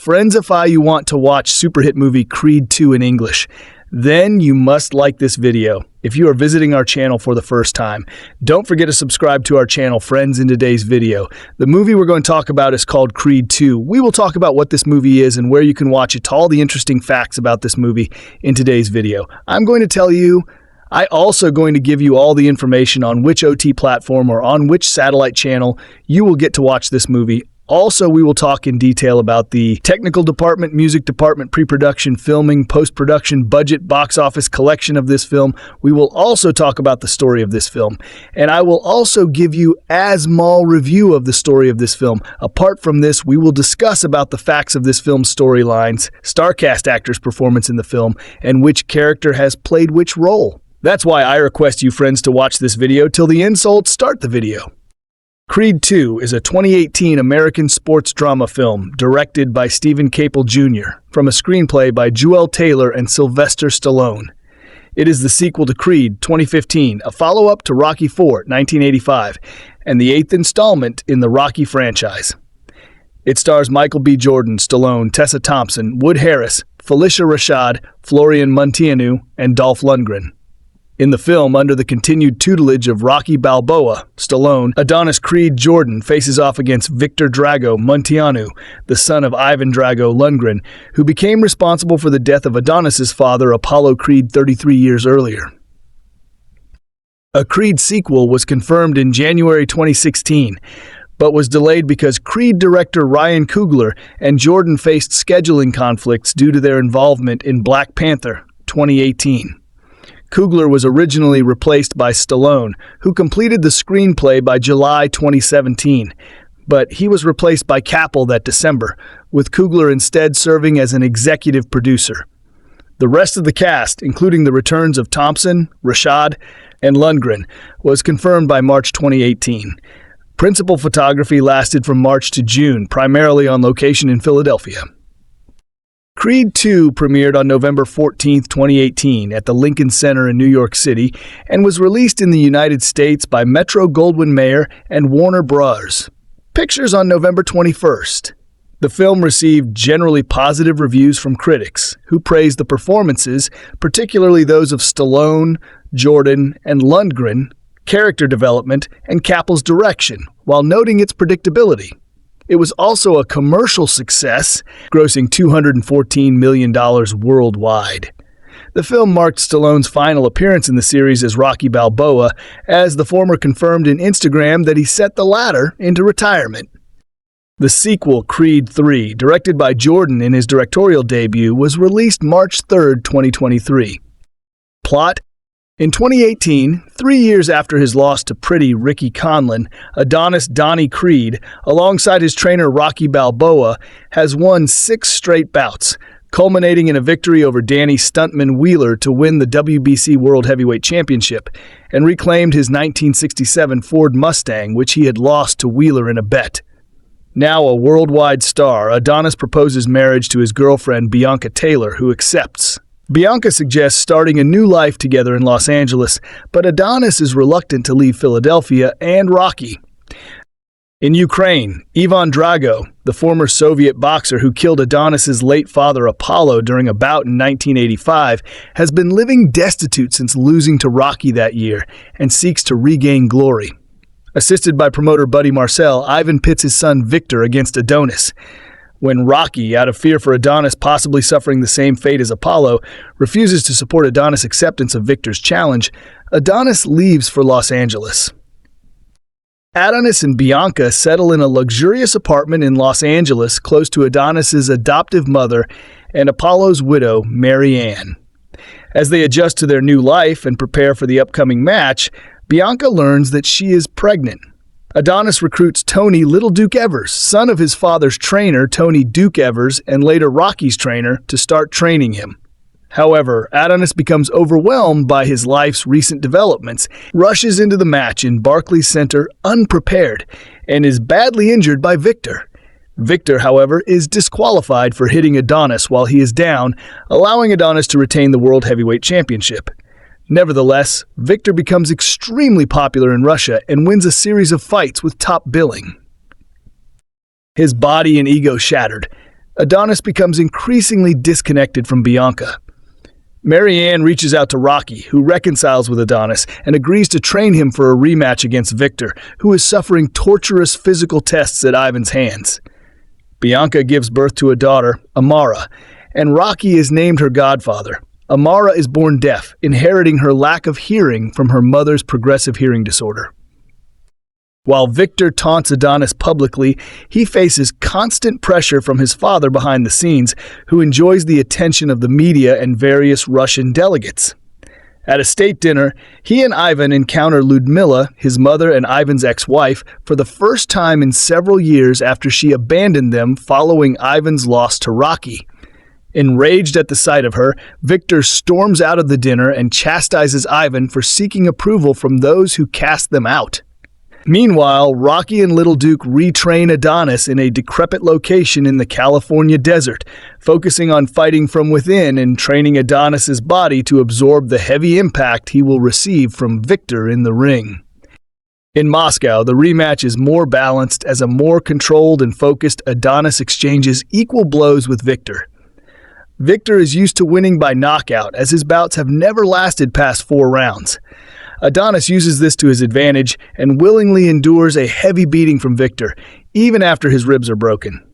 Friendsify you want to watch super hit movie Creed 2 in English. Then you must like this video. If you are visiting our channel for the first time, don't forget to subscribe to our channel, friends, in today's video. The movie we're going to talk about is called Creed 2. We will talk about what this movie is and where you can watch it, to all the interesting facts about this movie in today's video. I'm going to tell you, I'm also going to give you all the information on which OT platform or on which satellite channel you will get to watch this movie. Also, we will talk in detail about the technical department, music department, pre-production, filming, post-production, budget, box office, collection of this film. We will also talk about the story of this film. And I will also give you a small review of the story of this film. Apart from this, we will discuss about the facts of this film's storylines, star cast actors' performance in the film, and which character has played which role. That's why I request you, friends, to watch this video till the end, so let's start the video. Creed 2 is a 2018 American sports drama film directed by Stephen Caple Jr. from a screenplay by Joel Taylor and Sylvester Stallone. It is the sequel to Creed 2015, a follow-up to Rocky IV 1985, and the 8th installment in the Rocky franchise. It stars Michael B. Jordan, Stallone, Tessa Thompson, Wood Harris, Felicia Rashad, Florian Munteanu, and Dolph Lundgren. In the film, under the continued tutelage of Rocky Balboa, Stallone, Adonis Creed Jordan faces off against Victor Drago Munteanu, the son of Ivan Drago Lundgren, who became responsible for the death of Adonis's father, Apollo Creed, 33 years earlier. A Creed sequel was confirmed in January 2016, but was delayed because Creed director Ryan Coogler and Jordan faced scheduling conflicts due to their involvement in Black Panther 2018. Coogler was originally replaced by Stallone, who completed the screenplay by July 2017, but he was replaced by Caple that December, with Coogler instead serving as an executive producer. The rest of the cast, including the returns of Thompson, Rashad, and Lundgren, was confirmed by March 2018. Principal photography lasted from March to June, primarily on location in Philadelphia. Creed 2 premiered on November 14, 2018 at the Lincoln Center in New York City and was released in the United States by Metro-Goldwyn-Mayer and Warner Bros. Pictures on November 21st. The film received generally positive reviews from critics, who praised the performances, particularly those of Stallone, Jordan, and Lundgren, character development, and Caple's direction, while noting its predictability. It was also a commercial success, grossing $214 million worldwide. The film marked Stallone's final appearance in the series as Rocky Balboa, as the former confirmed in Instagram that he set the latter into retirement. The sequel, Creed 3, directed by Jordan in his directorial debut, was released March 3, 2023. Plot: in 2018, 3 years after his loss to Pretty Ricky Conlon, Adonis Donnie Creed, alongside his trainer Rocky Balboa, has won 6 straight bouts, culminating in a victory over Danny Stuntman Wheeler to win the WBC World Heavyweight Championship, and reclaimed his 1967 Ford Mustang, which he had lost to Wheeler in a bet. Now a worldwide star, Adonis proposes marriage to his girlfriend Bianca Taylor, who accepts. Bianca suggests starting a new life together in Los Angeles, but Adonis is reluctant to leave Philadelphia and Rocky. In Ukraine, Ivan Drago, the former Soviet boxer who killed Adonis's late father Apollo during a bout in 1985, has been living destitute since losing to Rocky that year and seeks to regain glory. Assisted by promoter Buddy Marcel, Ivan pits his son Victor against Adonis. When Rocky, out of fear for Adonis possibly suffering the same fate as Apollo, refuses to support Adonis' acceptance of Victor's challenge, Adonis leaves for Los Angeles. Adonis and Bianca settle in a luxurious apartment in Los Angeles close to Adonis' adoptive mother and Apollo's widow, Mary Ann. As they adjust to their new life and prepare for the upcoming match, Bianca learns that she is pregnant. Adonis recruits Tony Little Duke Evers, son of his father's trainer, Tony Duke Evers, and later Rocky's trainer, to start training him. However, Adonis becomes overwhelmed by his life's recent developments, rushes into the match in Barclays Center unprepared, and is badly injured by Victor. Victor, however, is disqualified for hitting Adonis while he is down, allowing Adonis to retain the World Heavyweight Championship. Nevertheless, Victor becomes extremely popular in Russia and wins a series of fights with top billing. His body and ego shattered, Adonis becomes increasingly disconnected from Bianca. Marianne reaches out to Rocky, who reconciles with Adonis and agrees to train him for a rematch against Victor, who is suffering torturous physical tests at Ivan's hands. Bianca gives birth to a daughter, Amara, and Rocky is named her godfather. Amara is born deaf, inheriting her lack of hearing from her mother's progressive hearing disorder. While Victor taunts Adonis publicly, he faces constant pressure from his father behind the scenes, who enjoys the attention of the media and various Russian delegates. At a state dinner, he and Ivan encounter Ludmila, his mother and Ivan's ex-wife, for the first time in several years after she abandoned them following Ivan's loss to Rocky. Enraged at the sight of her, Victor storms out of the dinner and chastises Ivan for seeking approval from those who cast them out. Meanwhile, Rocky and Little Duke retrain Adonis in a decrepit location in the California desert, focusing on fighting from within and training Adonis's body to absorb the heavy impact he will receive from Victor in the ring. In Moscow, the rematch is more balanced as a more controlled and focused Adonis exchanges equal blows with Victor. Victor is used to winning by knockout, as his bouts have never lasted past 4 rounds. Adonis uses this to his advantage and willingly endures a heavy beating from Victor, even after his ribs are broken.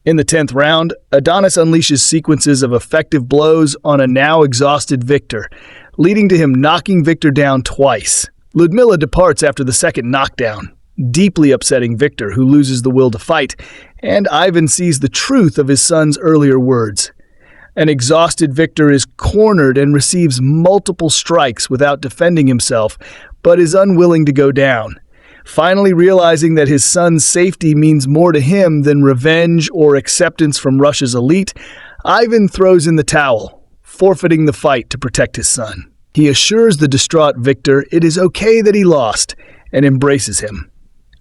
In the 10th round, Adonis unleashes sequences of effective blows on a now exhausted Victor, leading to him knocking Victor down twice. Ludmila departs after the second knockdown, deeply upsetting Victor, who loses the will to fight, and Ivan sees the truth of his son's earlier words. An exhausted Victor is cornered and receives multiple strikes without defending himself, but is unwilling to go down. Finally realizing that his son's safety means more to him than revenge or acceptance from Russia's elite, Ivan throws in the towel, forfeiting the fight to protect his son. He assures the distraught Victor it is okay that he lost, and embraces him.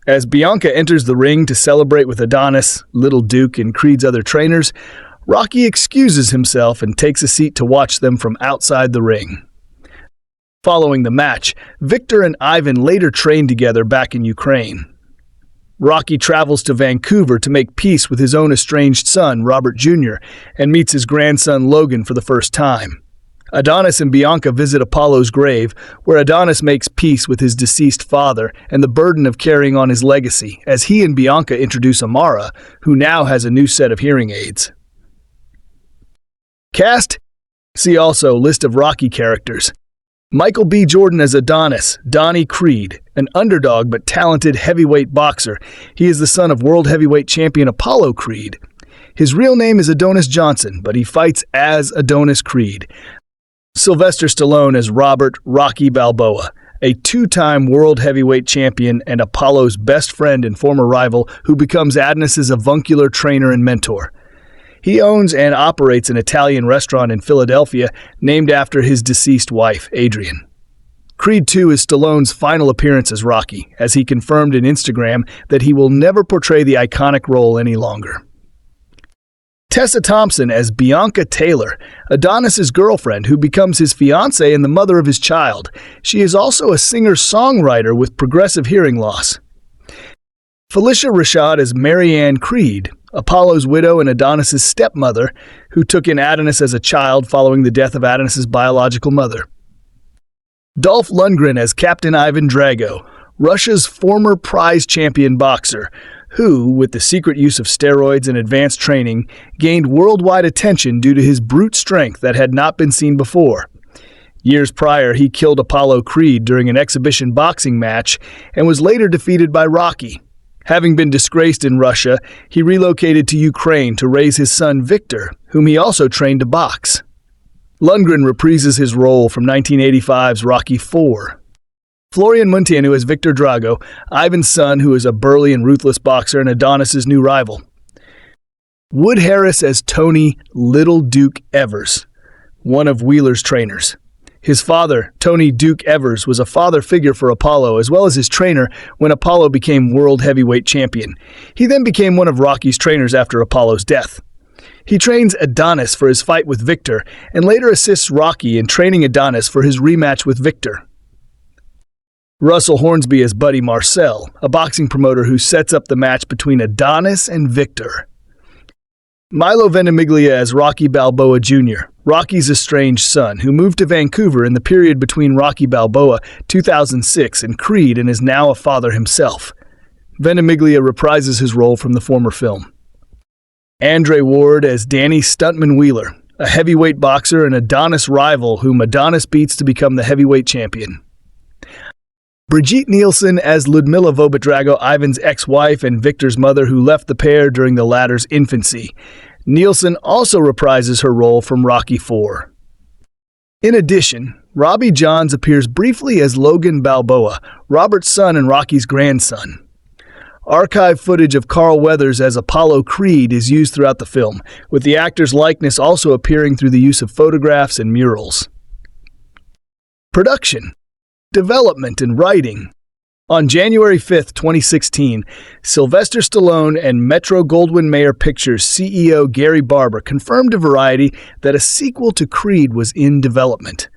As Bianca enters the ring to celebrate with Adonis, Little Duke, and Creed's other trainers, Rocky excuses himself and takes a seat to watch them from outside the ring. Following the match, Victor and Ivan later trained together back in Ukraine. Rocky travels to Vancouver to make peace with his own estranged son, Robert Jr., and meets his grandson Logan for the first time. Adonis and Bianca visit Apollo's grave, where Adonis makes peace with his deceased father and the burden of carrying on his legacy, as he and Bianca introduce Amara, who now has a new set of hearing aids. Cast? See also list of Rocky characters. Michael B. Jordan as Adonis, Donnie Creed, an underdog but talented heavyweight boxer. He is the son of world heavyweight champion Apollo Creed. His real name is Adonis Johnson, but he fights as Adonis Creed. Sylvester Stallone as Robert Rocky Balboa, a 2-time world heavyweight champion and Apollo's best friend and former rival who becomes Adonis's avuncular trainer and mentor. He owns and operates an Italian restaurant in Philadelphia named after his deceased wife, Adrian. Creed 2 is Stallone's final appearance as Rocky, as he confirmed in Instagram that he will never portray the iconic role any longer. Tessa Thompson as Bianca Taylor, Adonis's girlfriend who becomes his fiancée and the mother of his child. She is also a singer-songwriter with progressive hearing loss. Felicia Rashad as Marianne Creed, Apollo's widow and Adonis's stepmother, who took in Adonis as a child following the death of Adonis's biological mother. Dolph Lundgren as Captain Ivan Drago, Russia's former prize champion boxer, who, with the secret use of steroids and advanced training, gained worldwide attention due to his brute strength that had not been seen before. Years prior, he killed Apollo Creed during an exhibition boxing match and was later defeated by Rocky. Having been disgraced in Russia, he relocated to Ukraine to raise his son Victor, whom he also trained to box. Lundgren reprises his role from 1985's Rocky IV. Florian Munteanu as Victor Drago, Ivan's son who is a burly and ruthless boxer and Adonis's new rival. Wood Harris as Tony Little Duke Evers, one of Wheeler's trainers. His father, Tony Duke Evers, was a father figure for Apollo as well as his trainer when Apollo became world heavyweight champion. He then became one of Rocky's trainers after Apollo's death. He trains Adonis for his fight with Victor and later assists Rocky in training Adonis for his rematch with Victor. Russell Hornsby as Buddy Marcel, a boxing promoter who sets up the match between Adonis and Victor. Milo Ventimiglia as Rocky Balboa Jr., Rocky's estranged son, who moved to Vancouver in the period between Rocky Balboa 2006 and Creed and is now a father himself. Ventimiglia reprises his role from the former film. Andre Ward as Danny Stuntman Wheeler, a heavyweight boxer and Adonis rival whom Adonis beats to become the heavyweight champion. Brigitte Nielsen as Ludmila Vobodrago, Ivan's ex-wife and Victor's mother who left the pair during the latter's infancy. Nielsen also reprises her role from Rocky IV. In addition, Robbie Johns appears briefly as Logan Balboa, Robert's son and Rocky's grandson. Archive footage of Carl Weathers as Apollo Creed is used throughout the film, with the actor's likeness also appearing through the use of photographs and murals. Production, development, and writing. On January 5, 2016, Sylvester Stallone and Metro-Goldwyn-Mayer Pictures CEO Gary Barber confirmed to Variety that a sequel to Creed was in development.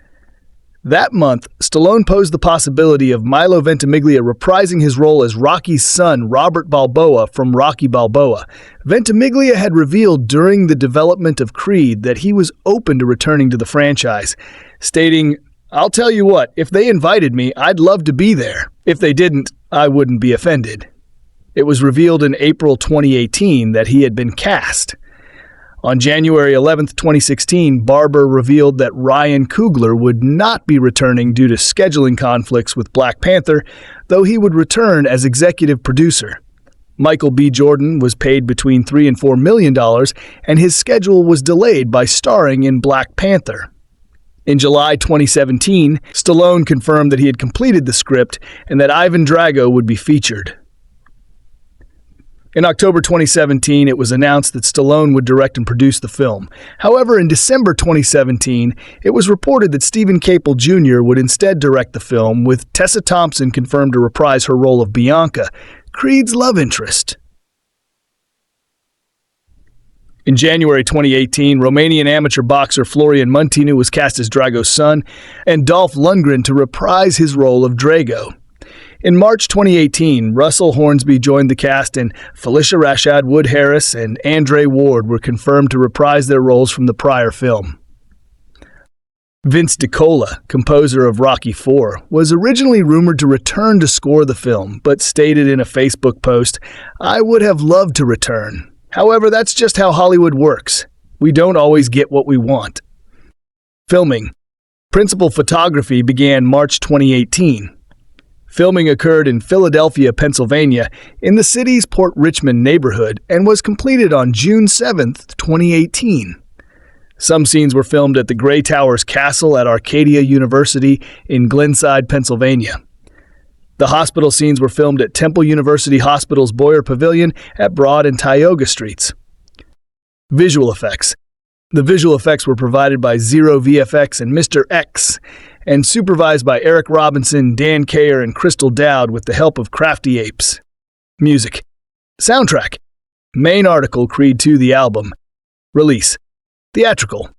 That month, Stallone posed the possibility of Milo Ventimiglia reprising his role as Rocky's son, Robert Balboa, from Rocky Balboa. Ventimiglia had revealed during the development of Creed that he was open to returning to the franchise, stating, "I'll tell you what, if they invited me, I'd love to be there. If they didn't, I wouldn't be offended." It was revealed in April 2018 that he had been cast. On January 11, 2016, Barber revealed that Ryan Coogler would not be returning due to scheduling conflicts with Black Panther, though he would return as executive producer. Michael B. Jordan was paid between $3 and $4 million, and his schedule was delayed by starring in Black Panther. In July 2017, Stallone confirmed that he had completed the script and that Ivan Drago would be featured. In October 2017, it was announced that Stallone would direct and produce the film. However, in December 2017, it was reported that Stephen Caple Jr. would instead direct the film, with Tessa Thompson confirmed to reprise her role of Bianca, Creed's love interest. In January 2018, Romanian amateur boxer Florian Munteanu was cast as Drago's son, and Dolph Lundgren to reprise his role of Drago. In March 2018, Russell Hornsby joined the cast, and Felicia Rashad Wood Harris and Andre Ward were confirmed to reprise their roles from the prior film. Vince DiCola, composer of Rocky IV, was originally rumored to return to score the film, but stated in a Facebook post, "I would have loved to return. However, that's just how Hollywood works. We don't always get what we want." Filming. Principal photography began March 2018. Filming occurred in Philadelphia, Pennsylvania, in the city's Port Richmond neighborhood, and was completed on June 7, 2018. Some scenes were filmed at the Gray Towers Castle at Arcadia University in Glenside, Pennsylvania. The hospital scenes were filmed at Temple University Hospital's Boyer Pavilion at Broad and Tioga Streets. Visual effects. The visual effects were provided by Zero VFX and Mr. X, and supervised by Eric Robinson, Dan Kayer, and Crystal Dowd with the help of Crafty Apes. Music. Soundtrack. Main article, Creed 2 the album. Release. Theatrical.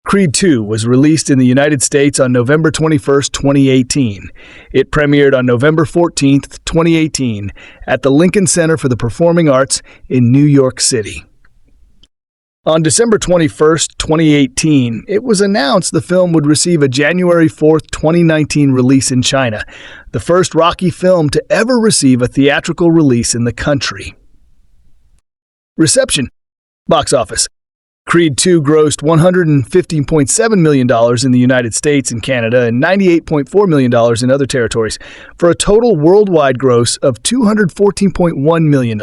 Creed 2 was released in the United States on November 21, 2018. It premiered on November 14, 2018, at the Lincoln Center for the Performing Arts in New York City. On December 21, 2018, it was announced the film would receive a January 4, 2019 release in China, the first Rocky film to ever receive a theatrical release in the country. Reception. Box office. Creed 2 grossed $115.7 million in the United States and Canada and $98.4 million in other territories, for a total worldwide gross of $214.1 million,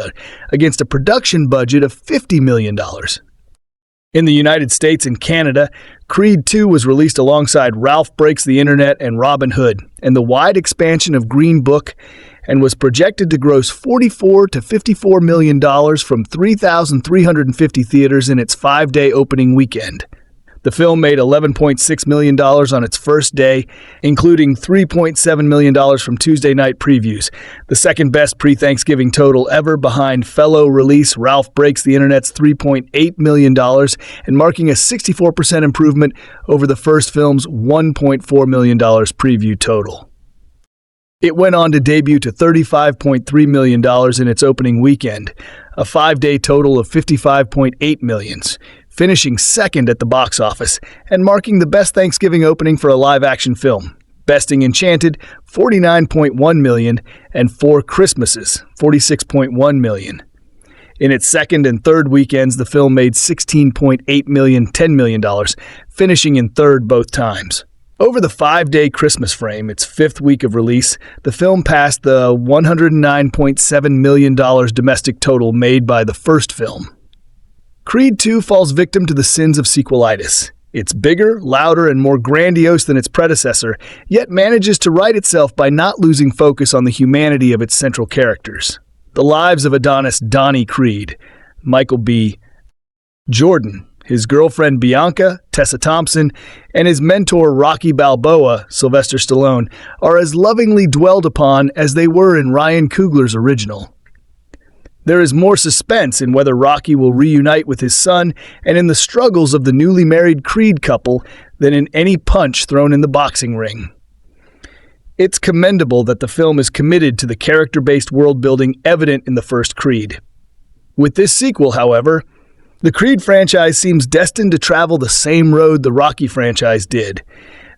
against a production budget of $50 million. In the United States and Canada, Creed 2 was released alongside Ralph Breaks the Internet and Robin Hood, and the wide expansion of Green Book, and was projected to gross $44 to $54 million from 3,350 theaters in its 5-day opening weekend. The film made $11.6 million on its first day, including $3.7 million from Tuesday night previews, the second best pre-Thanksgiving total ever behind fellow release Ralph Breaks the Internet's $3.8 million, and marking a 64% improvement over the first film's $1.4 million preview total. It went on to debut to $35.3 million in its opening weekend, a 5-day total of $55.8 million, finishing second at the box office and marking the best Thanksgiving opening for a live-action film, besting Enchanted, $49.1 million, and Four Christmases, $46.1 million. In its second and third weekends, the film made $16.8 million, $10 million, finishing in third both times. Over the 5-day Christmas frame, its fifth week of release, the film passed the $109.7 million domestic total made by the first film. Creed II falls victim to the sins of sequelitis. It's bigger, louder, and more grandiose than its predecessor, yet manages to right itself by not losing focus on the humanity of its central characters. The lives of Adonis Donnie Creed, Michael B. Jordan, his girlfriend Bianca, Tessa Thompson, and his mentor Rocky Balboa, Sylvester Stallone, are as lovingly dwelled upon as they were in Ryan Coogler's original. There is more suspense in whether Rocky will reunite with his son and in the struggles of the newly married Creed couple than in any punch thrown in the boxing ring. It's commendable that the film is committed to the character-based world-building evident in the first Creed. With this sequel, however, the Creed franchise seems destined to travel the same road the Rocky franchise did.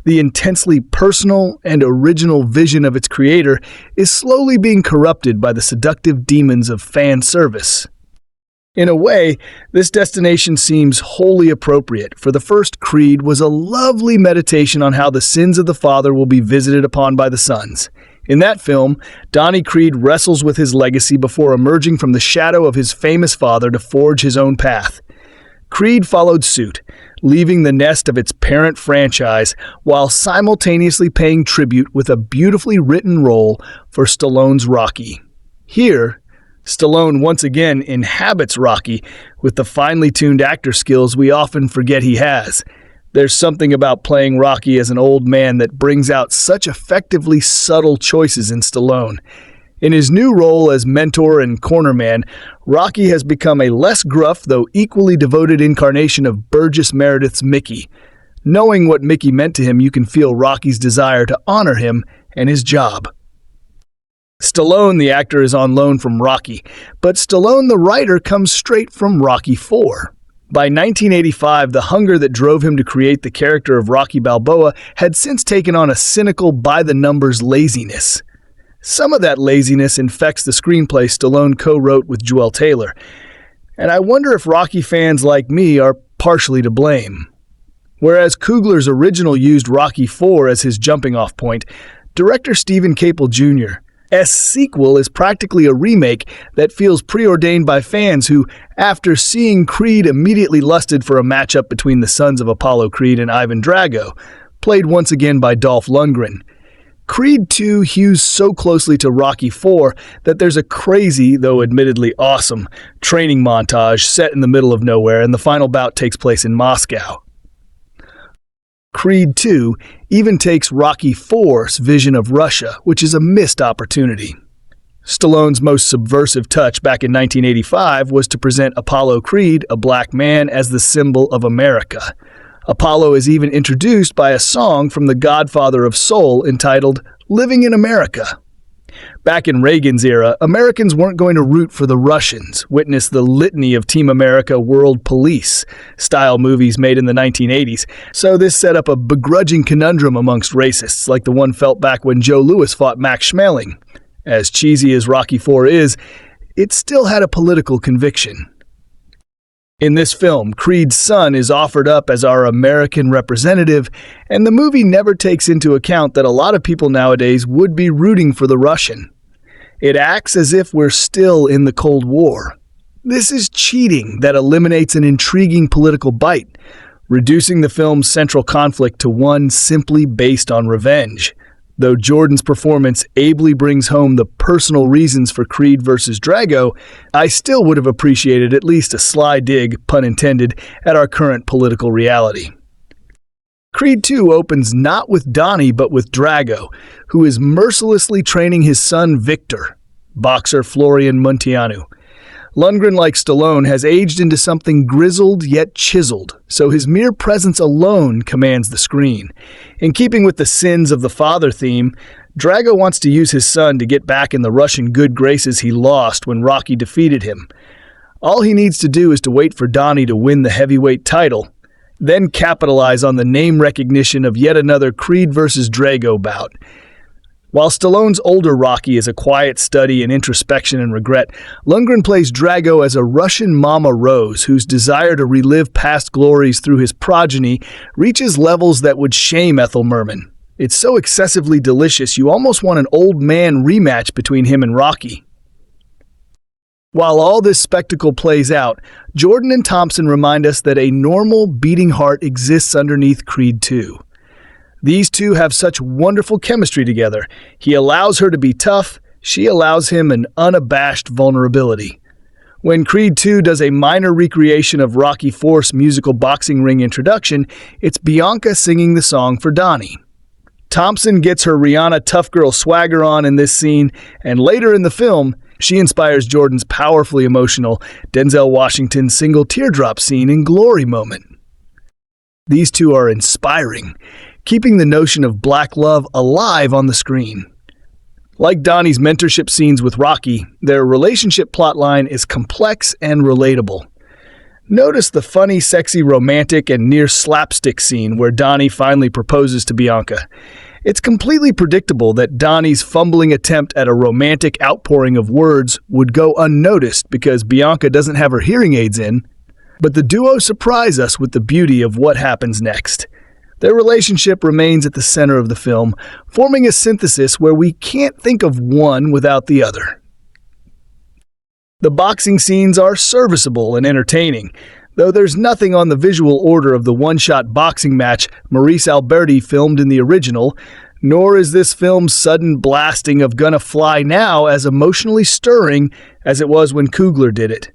The intensely personal and original vision of its creator is slowly being corrupted by the seductive demons of fan service. In a way, this destination seems wholly appropriate, for the first Creed was a lovely meditation on how the sins of the father will be visited upon by the sons. In that film, Donnie Creed wrestles with his legacy before emerging from the shadow of his famous father to forge his own path. Creed followed suit, leaving the nest of its parent franchise while simultaneously paying tribute with a beautifully written role for Stallone's Rocky. Here, Stallone once again inhabits Rocky with the finely tuned actor skills we often forget he has. There's something about playing Rocky as an old man that brings out such effectively subtle choices in Stallone. In his new role as mentor and cornerman, Rocky has become a less gruff though equally devoted incarnation of Burgess Meredith's Mickey. Knowing what Mickey meant to him, you can feel Rocky's desire to honor him and his job. Stallone, the actor, is on loan from Rocky, but Stallone, the writer, comes straight from Rocky IV. By 1985, the hunger that drove him to create the character of Rocky Balboa had since taken on a cynical, by-the-numbers laziness. Some of that laziness infects the screenplay Stallone co-wrote with Joel Taylor, and I wonder if Rocky fans like me are partially to blame. Whereas Coogler's original used Rocky IV as his jumping-off point, director Stephen Caple Jr. S sequel is practically a remake that feels preordained by fans who, after seeing Creed, immediately lusted for a matchup between the sons of Apollo Creed and Ivan Drago, played once again by Dolph Lundgren. Creed II hews so closely to Rocky IV that there's a crazy, though admittedly awesome, training montage set in the middle of nowhere, and the final bout takes place in Moscow. Creed II even takes Rocky IV's vision of Russia, which is a missed opportunity. Stallone's most subversive touch back in 1985 was to present Apollo Creed, a black man, as the symbol of America. Apollo is even introduced by a song from the Godfather of Soul entitled "Living in America." Back in Reagan's era, Americans weren't going to root for the Russians, witness the litany of Team America World Police style movies made in the 1980s, so this set up a begrudging conundrum amongst racists, like the one felt back when Joe Louis fought Max Schmeling. As cheesy as Rocky IV is, it still had a political conviction. In this film, Creed's son is offered up as our American representative, and the movie never takes into account that a lot of people nowadays would be rooting for the Russian. It acts as if we're still in the Cold War. This is cheating that eliminates an intriguing political bite, reducing the film's central conflict to one simply based on revenge. Though Jordan's performance ably brings home the personal reasons for Creed versus Drago, I still would have appreciated at least a sly dig, pun intended, at our current political reality. Creed II opens not with Donnie but with Drago, who is mercilessly training his son Victor, boxer Florian Munteanu. Lundgren, like Stallone, has aged into something grizzled yet chiseled, so his mere presence alone commands the screen. In keeping with the sins of the father theme, Drago wants to use his son to get back in the Russian good graces he lost when Rocky defeated him. All he needs to do is to wait for Donnie to win the heavyweight title, then capitalize on the name recognition of yet another Creed versus Drago bout. While Stallone's older Rocky is a quiet study in introspection and regret, Lundgren plays Drago as a Russian Mama Rose whose desire to relive past glories through his progeny reaches levels that would shame Ethel Merman. It's so excessively delicious you almost want an old man rematch between him and Rocky. While all this spectacle plays out, Jordan and Thompson remind us that a normal beating heart exists underneath Creed 2. These two have such wonderful chemistry together. He allows her to be tough, she allows him an unabashed vulnerability. When Creed 2 does a minor recreation of Rocky IV's musical boxing ring introduction, it's Bianca singing the song for Donnie. Thompson gets her Rihanna tough girl swagger on in this scene, and later in the film, she inspires Jordan's powerfully emotional Denzel Washington single teardrop scene in Glory Moment. These two are inspiring, keeping the notion of black love alive on the screen. Like Donnie's mentorship scenes with Rocky, their relationship plotline is complex and relatable. Notice the funny, sexy, romantic, and near slapstick scene where Donnie finally proposes to Bianca. It's completely predictable that Donnie's fumbling attempt at a romantic outpouring of words would go unnoticed because Bianca doesn't have her hearing aids in, but the duo surprise us with the beauty of what happens next. Their relationship remains at the center of the film, forming a synthesis where we can't think of one without the other. The boxing scenes are serviceable and entertaining, though there's nothing on the visual order of the one-shot boxing match Maurice Alberti filmed in the original, nor is this film's sudden blasting of Gonna Fly Now as emotionally stirring as it was when Coogler did it.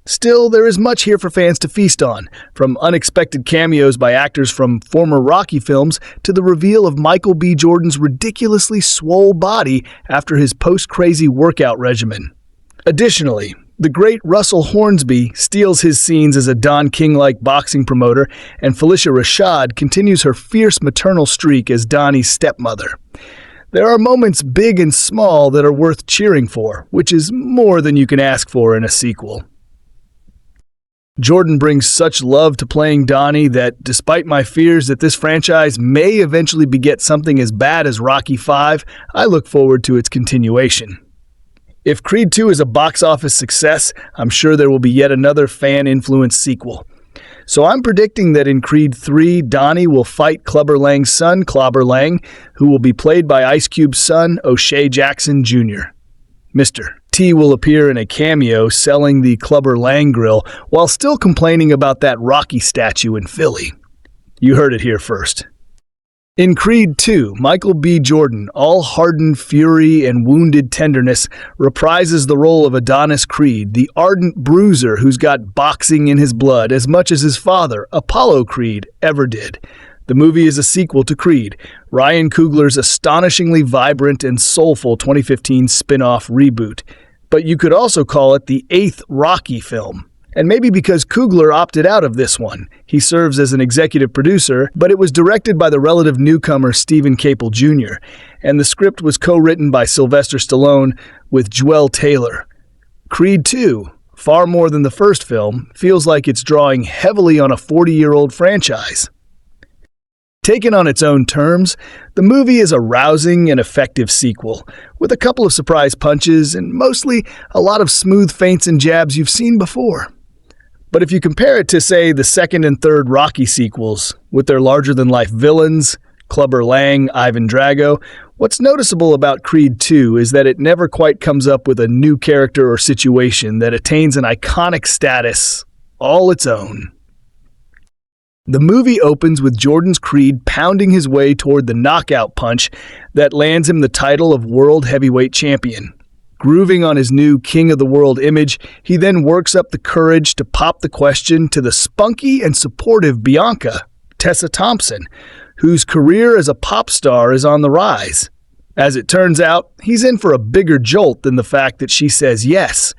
Still, there is much here for fans to feast on, from unexpected cameos by actors from former Rocky films to the reveal of Michael B. Jordan's ridiculously swole body after his post-crazy workout regimen. Additionally, the great Russell Hornsby steals his scenes as a Don King-like boxing promoter, and Felicia Rashad continues her fierce maternal streak as Donnie's stepmother. There are moments big and small that are worth cheering for, which is more than you can ask for in a sequel. Jordan brings such love to playing Donnie that, despite my fears that this franchise may eventually beget something as bad as Rocky V, I look forward to its continuation. If Creed 2 is a box office success, I'm sure there will be yet another fan-influenced sequel. So I'm predicting that in Creed 3, Donnie will fight Clubber Lang's son, Clobber Lang, who will be played by Ice Cube's son, O'Shea Jackson Jr. Mr. T will appear in a cameo selling the Clubber Lang grill while still complaining about that Rocky statue in Philly. You heard it here first. In Creed 2, Michael B. Jordan, all hardened fury and wounded tenderness, reprises the role of Adonis Creed, the ardent bruiser who's got boxing in his blood as much as his father, Apollo Creed, ever did. The movie is a sequel to Creed, Ryan Coogler's astonishingly vibrant and soulful 2015 spin-off reboot. But you could also call it the 8th Rocky film. And maybe because Coogler opted out of this one. He serves as an executive producer, but it was directed by the relative newcomer Stephen Caple Jr., and the script was co-written by Sylvester Stallone with Joel Taylor. Creed 2, far more than the first film, feels like it's drawing heavily on a 40-year-old franchise. Taken on its own terms, the movie is a rousing and effective sequel, with a couple of surprise punches and mostly a lot of smooth feints and jabs you've seen before. But if you compare it to, say, the second and third Rocky sequels, with their larger-than-life villains, Clubber Lang, Ivan Drago, what's noticeable about Creed 2 is that it never quite comes up with a new character or situation that attains an iconic status all its own. The movie opens with Jordan's Creed pounding his way toward the knockout punch that lands him the title of World Heavyweight Champion. Grooving on his new King of the World image, he then works up the courage to pop the question to the spunky and supportive Bianca, Tessa Thompson, whose career as a pop star is on the rise. As it turns out, he's in for a bigger jolt than the fact that she says yes.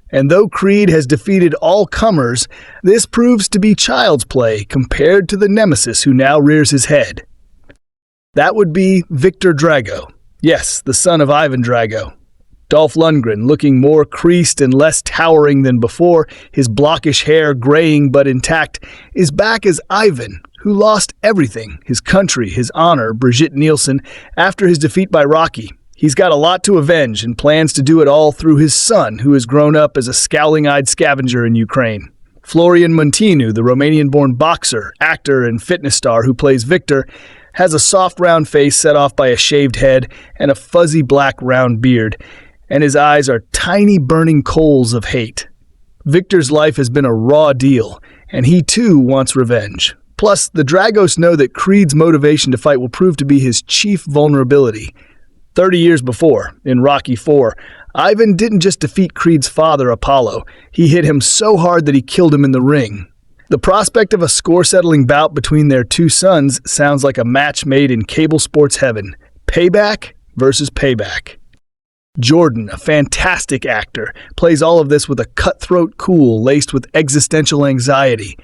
And though Creed has defeated all comers, this proves to be child's play compared to the nemesis who now rears his head. That would be Victor Drago. Yes, the son of Ivan Drago. Dolph Lundgren, looking more creased and less towering than before, his blockish hair graying but intact, is back as Ivan, who lost everything, his country, his honor, Brigitte Nielsen, after his defeat by Rocky. He's got a lot to avenge and plans to do it all through his son, who has grown up as a scowling-eyed scavenger in Ukraine. Florian Munteanu, the Romanian-born boxer, actor, and fitness star who plays Victor, has a soft round face set off by a shaved head and a fuzzy black round beard, and his eyes are tiny burning coals of hate. Victor's life has been a raw deal, and he too wants revenge. Plus, the Dragos know that Creed's motivation to fight will prove to be his chief vulnerability. 30 years before, in Rocky IV, Ivan didn't just defeat Creed's father, Apollo. He hit him so hard that he killed him in the ring. The prospect of a score-settling bout between their two sons sounds like a match made in cable sports heaven. Payback versus payback. Jordan, a fantastic actor, plays all of this with a cutthroat cool laced with existential anxiety.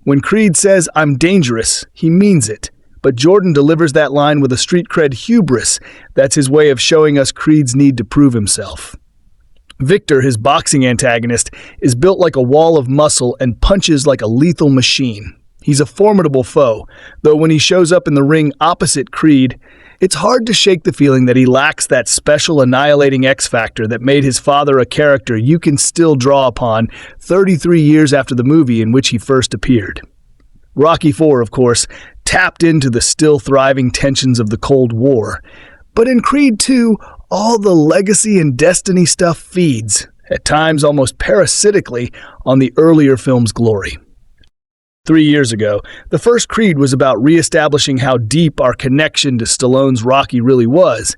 When Creed says, "I'm dangerous," he means it. But Jordan delivers that line with a street cred hubris. That's his way of showing us Creed's need to prove himself. Victor, his boxing antagonist, is built like a wall of muscle and punches like a lethal machine. He's a formidable foe, though when he shows up in the ring opposite Creed, it's hard to shake the feeling that he lacks that special annihilating X-factor that made his father a character you can still draw upon 33 years after the movie in which he first appeared. Rocky IV, of course, tapped into the still thriving tensions of the Cold War. But in Creed II, all the legacy and destiny stuff feeds, at times almost parasitically, on the earlier film's glory. 3 years ago, the first Creed was about reestablishing how deep our connection to Stallone's Rocky really was,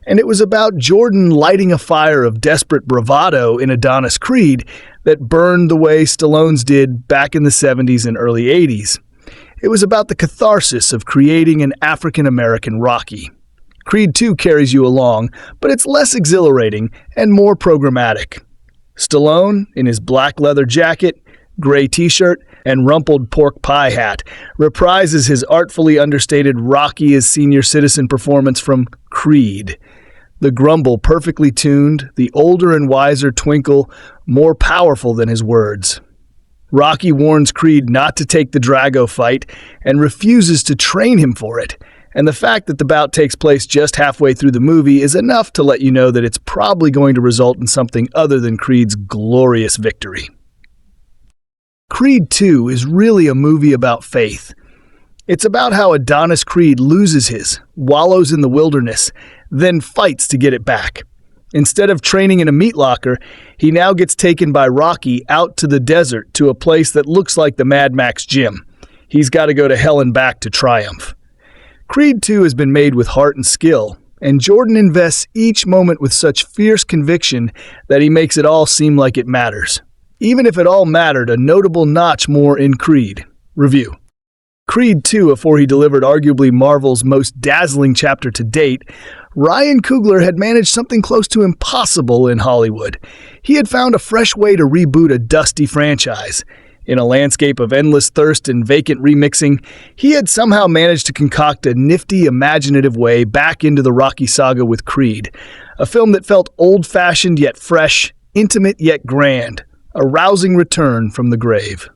and it was about Jordan lighting a fire of desperate bravado in Adonis Creed that burned the way Stallone's did back in the 70s and early 80s. It was about the catharsis of creating an African-American Rocky. Creed 2 carries you along, but it's less exhilarating and more programmatic. Stallone, in his black leather jacket, gray t-shirt, and rumpled pork pie hat, reprises his artfully understated Rocky as senior citizen performance from Creed. The grumble perfectly tuned, the older and wiser twinkle more powerful than his words. Rocky warns Creed not to take the Drago fight and refuses to train him for it. And the fact that the bout takes place just halfway through the movie is enough to let you know that it's probably going to result in something other than Creed's glorious victory. Creed 2 is really a movie about faith. It's about how Adonis Creed loses his, wallows in the wilderness, then fights to get it back. Instead of training in a meat locker, he now gets taken by Rocky out to the desert to a place that looks like the Mad Max gym. He's got to go to hell and back to triumph. Creed 2 has been made with heart and skill, and Jordan invests each moment with such fierce conviction that he makes it all seem like it matters. Even if it all mattered a notable notch more in Creed. Review. Creed 2, before he delivered arguably Marvel's most dazzling chapter to date, Ryan Coogler had managed something close to impossible in Hollywood. He had found a fresh way to reboot a dusty franchise. In a landscape of endless thirst and vacant remixing, he had somehow managed to concoct a nifty, imaginative way back into the Rocky saga with Creed, a film that felt old-fashioned yet fresh, intimate yet grand, a rousing return from the grave.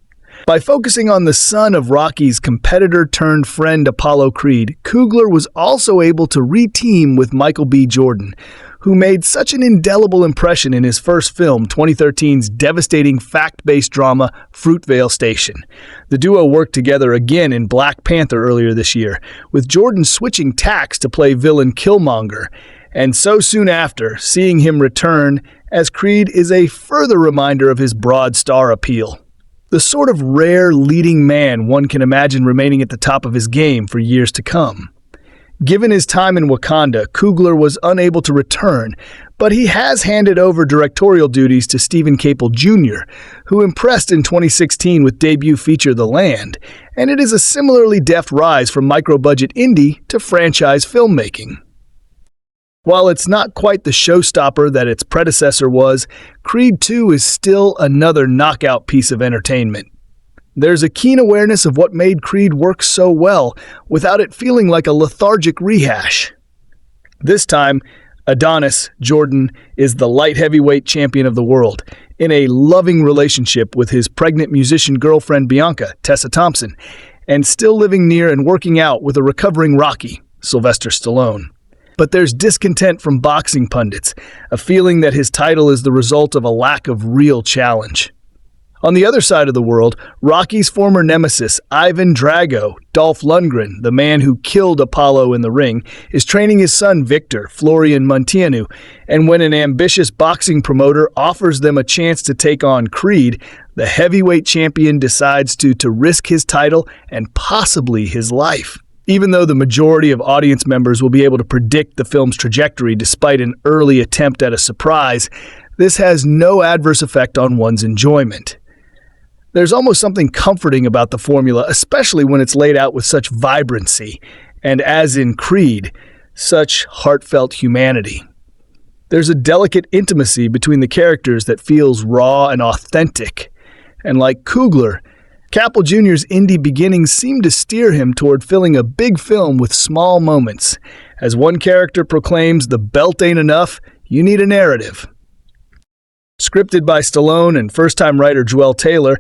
By focusing on the son of Rocky's competitor-turned-friend Apollo Creed, Coogler was also able to re-team with Michael B. Jordan, who made such an indelible impression in his first film, 2013's devastating fact-based drama Fruitvale Station. The duo worked together again in Black Panther earlier this year, with Jordan switching tacks to play villain Killmonger, and so soon after, seeing him return as Creed is a further reminder of his broad star appeal. The sort of rare leading man one can imagine remaining at the top of his game for years to come. Given his time in Wakanda, Coogler was unable to return, but he has handed over directorial duties to Stephen Caple Jr., who impressed in 2016 with debut feature The Land, and it is a similarly deft rise from micro-budget indie to franchise filmmaking. While it's not quite the showstopper that its predecessor was, Creed 2 is still another knockout piece of entertainment. There's a keen awareness of what made Creed work so well, without it feeling like a lethargic rehash. This time, Adonis, Jordan, is the light heavyweight champion of the world, in a loving relationship with his pregnant musician girlfriend Bianca, Tessa Thompson, and still living near and working out with a recovering Rocky, Sylvester Stallone. But there's discontent from boxing pundits, a feeling that his title is the result of a lack of real challenge. On the other side of the world, Rocky's former nemesis, Ivan Drago, Dolph Lundgren, the man who killed Apollo in the ring, is training his son Victor, Florian Munteanu, and when an ambitious boxing promoter offers them a chance to take on Creed, the heavyweight champion decides to risk his title and possibly his life. Even though the majority of audience members will be able to predict the film's trajectory despite an early attempt at a surprise, this has no adverse effect on one's enjoyment. There's almost something comforting about the formula, especially when it's laid out with such vibrancy, and as in Creed, such heartfelt humanity. There's a delicate intimacy between the characters that feels raw and authentic, and like Coogler, Capel Jr.'s indie beginnings seem to steer him toward filling a big film with small moments. As one character proclaims, "The belt ain't enough, you need a narrative." Scripted by Stallone and first-time writer Joel Taylor,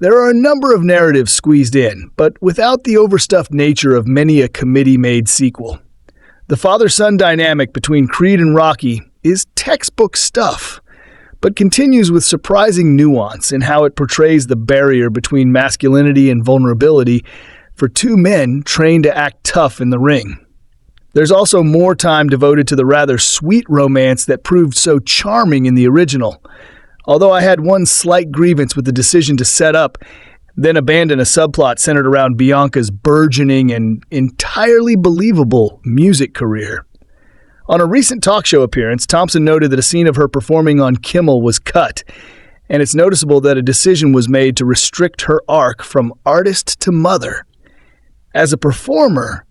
there are a number of narratives squeezed in, but without the overstuffed nature of many a committee-made sequel. The father-son dynamic between Creed and Rocky is textbook stuff, but continues with surprising nuance in how it portrays the barrier between masculinity and vulnerability for two men trained to act tough in the ring. There's also more time devoted to the rather sweet romance that proved so charming in the original, although I had one slight grievance with the decision to set up, then abandon a subplot centered around Bianca's burgeoning and entirely believable music career. On a recent talk show appearance, Thompson noted that a scene of her performing on Kimmel was cut, and it's noticeable that a decision was made to restrict her arc from artist to mother. As a performer,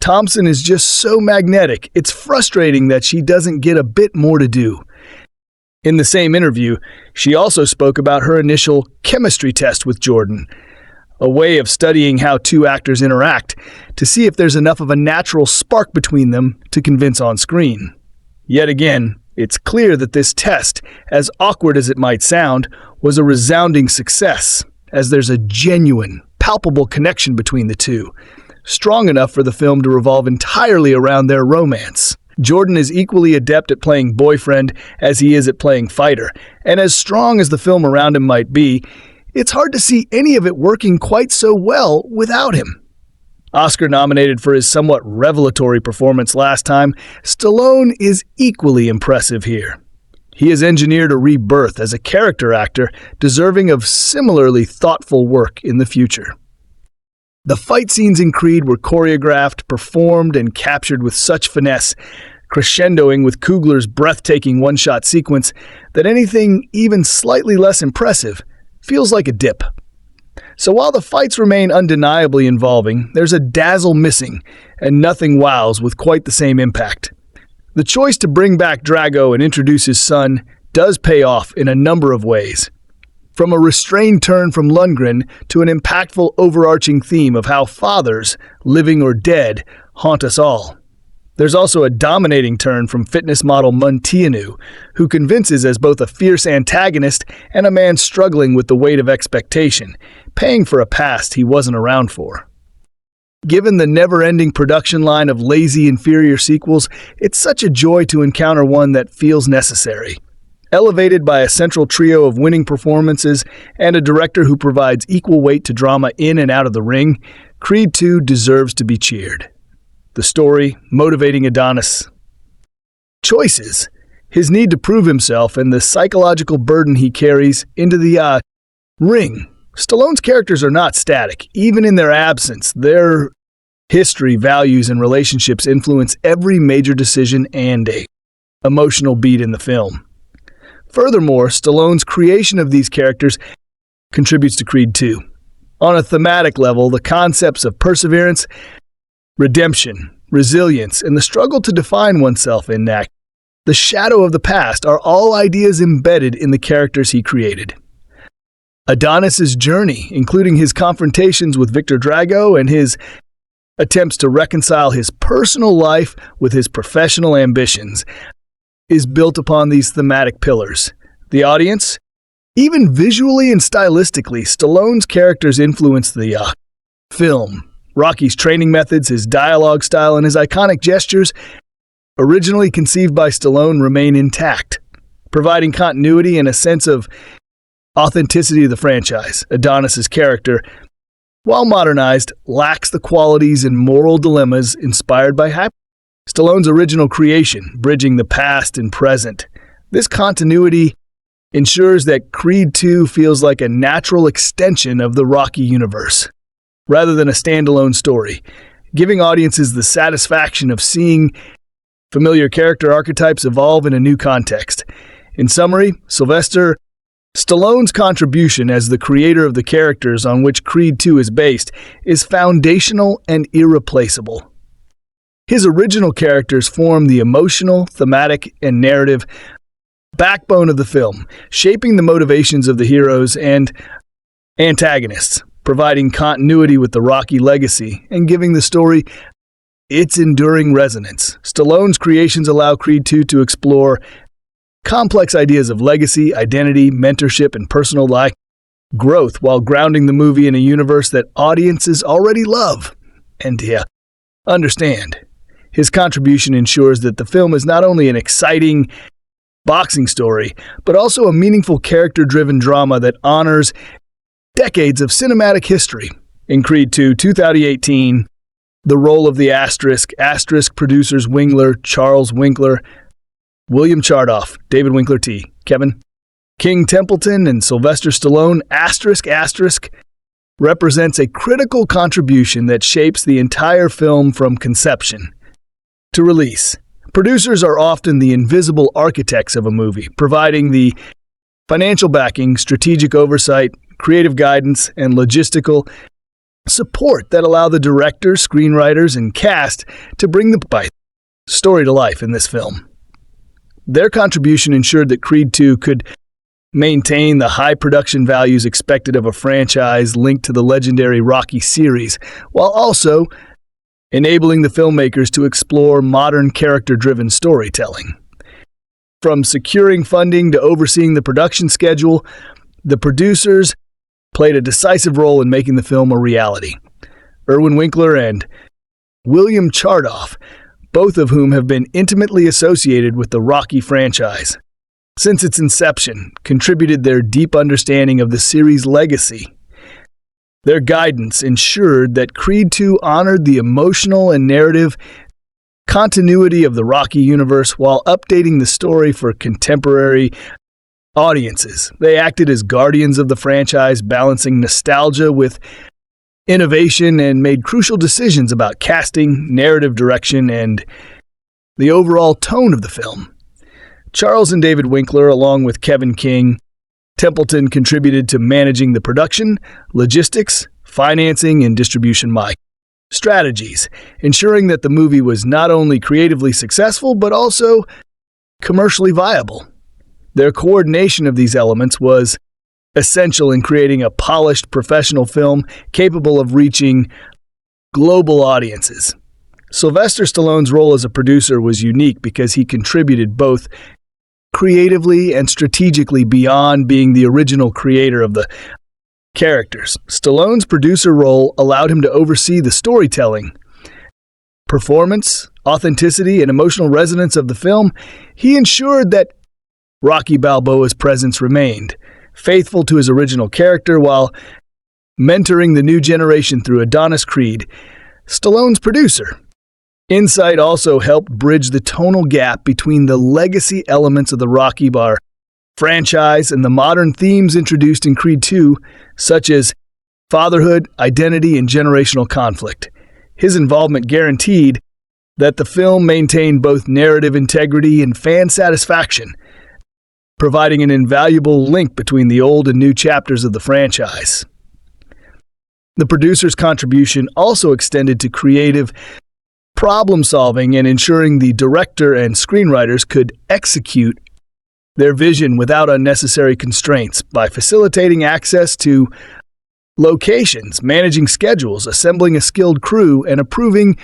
Thompson is just so magnetic, it's frustrating that she doesn't get a bit more to do. In the same interview, she also spoke about her initial chemistry test with Jordan, a way of studying how two actors interact to see if there's enough of a natural spark between them to convince on screen. Yet again, it's clear that this test, as awkward as it might sound, was a resounding success, as there's a genuine, palpable connection between the two, strong enough for the film to revolve entirely around their romance. Jordan is equally adept at playing boyfriend as he is at playing fighter, and as strong as the film around him might be, it's hard to see any of it working quite so well without him. Oscar-nominated for his somewhat revelatory performance last time, Stallone is equally impressive here. He has engineered a rebirth as a character actor deserving of similarly thoughtful work in the future. The fight scenes in Creed were choreographed, performed, and captured with such finesse, crescendoing with Coogler's breathtaking one-shot sequence, that anything even slightly less impressive feels like a dip. So while the fights remain undeniably involving, there's a dazzle missing, and nothing wows with quite the same impact. The choice to bring back Drago and introduce his son does pay off in a number of ways. From a restrained turn from Lundgren to an impactful overarching theme of how fathers, living or dead, haunt us all. There's also a dominating turn from fitness model Munteanu, who convinces as both a fierce antagonist and a man struggling with the weight of expectation, paying for a past he wasn't around for. Given the never-ending production line of lazy, inferior sequels, it's such a joy to encounter one that feels necessary. Elevated by a central trio of winning performances and a director who provides equal weight to drama in and out of the ring, Creed 2 deserves to be cheered. The story, motivating Adonis' choices, his need to prove himself, and the psychological burden he carries into the ring. Stallone's characters are not static. Even in their absence, their history, values, and relationships influence every major decision and a emotional beat in the film. Furthermore, Stallone's creation of these characters contributes to Creed 2. On a thematic level, the concepts of perseverance, redemption, resilience, and the struggle to define oneself in the shadow of the past are all ideas embedded in the characters he created. Adonis' journey, including his confrontations with Victor Drago and his attempts to reconcile his personal life with his professional ambitions, is built upon these thematic pillars. The audience, even visually and stylistically, Stallone's characters influence the film. Rocky's training methods, his dialogue style, and his iconic gestures, originally conceived by Stallone, remain intact, providing continuity and a sense of authenticity to the franchise. Adonis's character, while modernized, lacks the qualities and moral dilemmas inspired by Stallone's original creation, bridging the past and present. This continuity ensures that Creed II feels like a natural extension of the Rocky universe, rather than a standalone story, giving audiences the satisfaction of seeing familiar character archetypes evolve in a new context. In summary, Sylvester Stallone's contribution as the creator of the characters on which Creed II is based is foundational and irreplaceable. His original characters form the emotional, thematic, and narrative backbone of the film, shaping the motivations of the heroes and antagonists, providing continuity with the Rocky legacy and giving the story its enduring resonance. Stallone's creations allow Creed II to explore complex ideas of legacy, identity, mentorship, and personal life growth while grounding the movie in a universe that audiences already love and understand. His contribution ensures that the film is not only an exciting boxing story, but also a meaningful character-driven drama that honors decades of cinematic history. In Creed II, 2018, the role of the Asterisk producers Winkler, Charles Winkler, William Chardoff, David Winkler T, Kevin King Templeton, and Sylvester Stallone, Asterisk represents a critical contribution that shapes the entire film from conception to release. Producers are often the invisible architects of a movie, providing the financial backing, strategic oversight, creative guidance, and logistical support that allow the directors, screenwriters, and cast to bring the story to life in this film. Their contribution ensured that Creed II could maintain the high production values expected of a franchise linked to the legendary Rocky series, while also enabling the filmmakers to explore modern character-driven storytelling. From securing funding to overseeing the production schedule, the producers played a decisive role in making the film a reality. Irwin Winkler and William Chardoff, both of whom have been intimately associated with the Rocky franchise since its inception, contributed their deep understanding of the series' legacy. Their guidance ensured that Creed II honored the emotional and narrative continuity of the Rocky universe while updating the story for contemporary audiences. They acted as guardians of the franchise, balancing nostalgia with innovation, and made crucial decisions about casting, narrative direction, and the overall tone of the film. Charles and David Winkler, along with Kevin King Templeton, contributed to managing the production, logistics, financing, and distribution strategies, ensuring that the movie was not only creatively successful but also commercially viable. Their coordination of these elements was essential in creating a polished professional film capable of reaching global audiences. Sylvester Stallone's role as a producer was unique because he contributed both creatively and strategically beyond being the original creator of the characters. Stallone's producer role allowed him to oversee the storytelling, performance, authenticity, and emotional resonance of the film. He ensured that Rocky Balboa's presence remained faithful to his original character while mentoring the new generation through Adonis Creed, Stallone's producer. Insight also helped bridge the tonal gap between the legacy elements of the Rocky franchise and the modern themes introduced in Creed II, such as fatherhood, identity, and generational conflict. His involvement guaranteed that the film maintained both narrative integrity and fan satisfaction, providing an invaluable link between the old and new chapters of the franchise. The producer's contribution also extended to creative problem-solving and ensuring the director and screenwriters could execute their vision without unnecessary constraints by facilitating access to locations, managing schedules, assembling a skilled crew, and approving